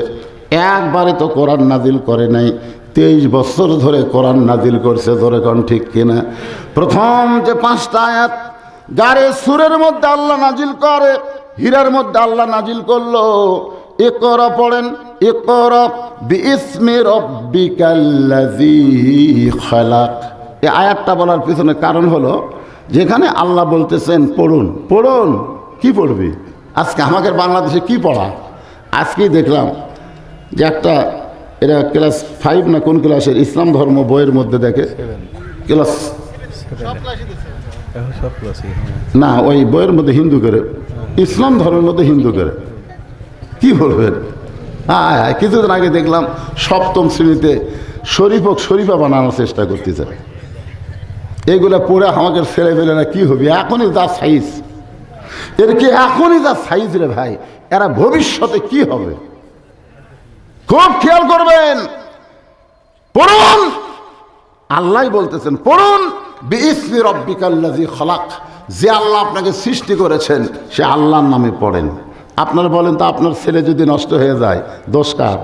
একবারে তো কোরআন নাজিল করে নাই, 23 বছর ধরে কোরআন নাজিল করছে। ধরে কোন ঠিক কিনা? প্রথম যে 5টা আয়াত গারে সুরের মধ্যে আল্লাহ নাজিল করে, হীরার মধ্যে আল্লাহ নাজিল করলো। ইকরা পড়েন, ইকরা বিইসমি রাব্বিকাল্লাযী খালাক। এই আয়াতটা বলার পিছনে কারণ হলো, যেখানে আল্লাহ বলতেছেন পড়ুন, পড়ুন। কি পড়বি? আজকে আমাদের বাংলাদেশে কি পড়া? আজকেই দেখলাম যে একটা, এরা ক্লাস 5 না কোন ক্লাসের ইসলাম ধর্ম বইয়ের মধ্যে দেখে, ক্লাস না ওই বইয়ের মধ্যে হিন্দু করে, ইসলাম ধর্মের মধ্যে হিন্দু করে। কি বলবেন? হ্যাঁ, কিছুদিন আগে দেখলাম 7ম শ্রেণীতে শরীফক শরীফা বানানোর চেষ্টা করতেছে। এগুলা পড়ে আমাদের ছেলেপেলেরা কি হবে? এখনই যা সাইজ, এর কি এখনই যা সাইজ রে ভাই, এরা ভবিষ্যতে কি হবে খুব খেয়াল করবেন। পড়ুন, আল্লাহ বলতেছেন পড়ুন, বিইসমি রাব্বিকাল্লাযী খলাক, যে আল্লাহ আপনাকে সৃষ্টি করেছেন সে আল্লাহর নামে পড়েন। আপনারা বলেন তো, আপনার ছেলে যদি নষ্ট হয়ে যায় দোষ কার?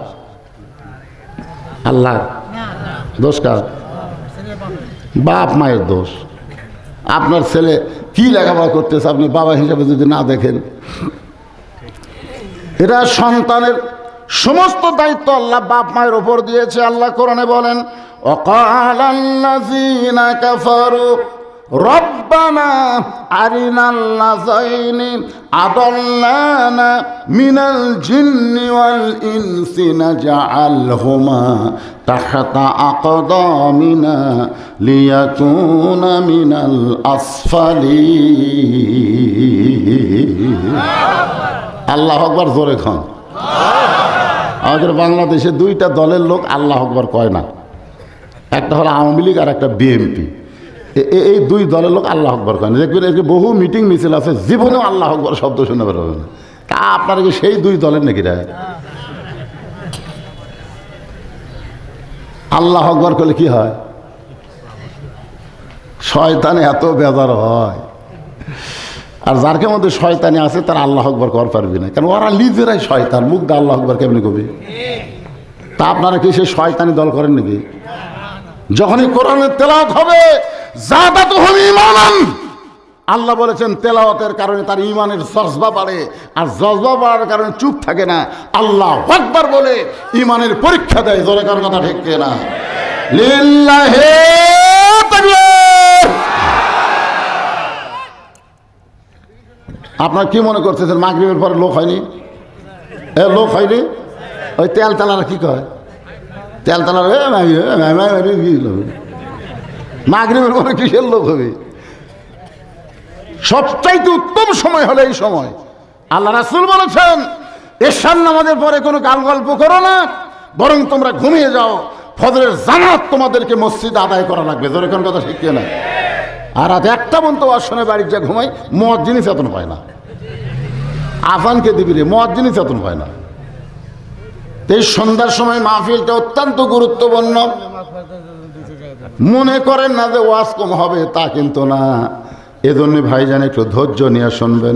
আল্লাহ। দোষ কার? বাপ মায়ের দোষ। আপনার ছেলে কি লেখাপড়া করতেছে আপনি বাবা হিসাবে যদি না দেখেন, এটা সন্তানের সমস্ত দায়িত্ব আল্লাহ বাপ মায়ের ওপর দিয়েছে। আল্লাহ কোরআনে বলেন, ওয়াকালাল্লাযীনা কাফারু রব্বানা আরিনাল্লাযাইনি আদাল্লানা মিনাল জিন্নি ওয়াল ইনসি নাজআলহুমা তাহতা আকদামিনা লিয়াকুনা মিনাল আসফালিন। আল্লাহু আকবার, জোরে খান। আমাদের বাংলাদেশে দুইটা দলের লোক আল্লাহু আকবার কয় না, একটা হলো আওয়ামী লীগ আর একটা বিএনপি। এই দুই দলের লোক আল্লাহু আকবার কয় না। দেখবেন এর বহু মিটিং মিছিল আছে, জীবনেও আল্লাহু আকবার শব্দ শুনে বেরোবে না। তা আপনারা কি সেই দুই দলের নাকি রে? আল্লাহু আকবার করলে কি হয়? শয়তানে এত বেজার হয়, আর যার মধ্যে শয়তানি আছে তার আল্লাহু আকবার কর পারবি না, কারণ ওরা নিজেরাই শয়তান। মুখ দা আল্লাহু আকবার কেমনি কবি? তা আপনারা কি সেই শয়তানি দল করেন নাকি? যখনই কোরআনের তেলাওয়াত হবে, যাদাতুহুম ঈমানান, আল্লাহ বলেছেন তেলাওয়াতের কারণে তার ঈমানের জজবা বাড়ে, আর জজবা বাড়ার কারণে চুপ থাকে না, আল্লাহু আকবার বলে ঈমানের পরীক্ষা দেয়। জোরে কার কথা ঠিক না? লিল্লাহি তাকবীর। আপনার কি মনে করতেছেন মাগরিবের পরে লোক হয়নি? লোক হয়নি? ওই তেল তালারা কি কয়? তেল তালারা মাগরিবের পরে কিসের লোক হবে? সবচাইতে উত্তম সময় হলো এই সময়। আল্লাহ রাসূল বলেছেন, এশার নামাজের পরে কোনো গাল গল্প করো না, বরং তোমরা ঘুমিয়ে যাও, ফজরের জামাত তোমাদেরকে মসজিদে আদায় করা লাগবে। জোরে কোন কথা শিখিয়ে না। আর রাত একটা পর্যন্ত ওয়াশনে বাড়ির যা ঘুমাই, মুয়াজ্জিনই চেতন পায় না। আজানকে দিবি রে, মুয়াজ্জিনই চেতন পায় না। এই সন্ধ্যার সময় মাহফিলটা অত্যন্ত গুরুত্বপূর্ণ। মনে করেন না যে ওয়াজ কম হবে, তা কিন্তু না। এজন্য ভাইজান একটু ধৈর্য নিয়ে শুনবেন।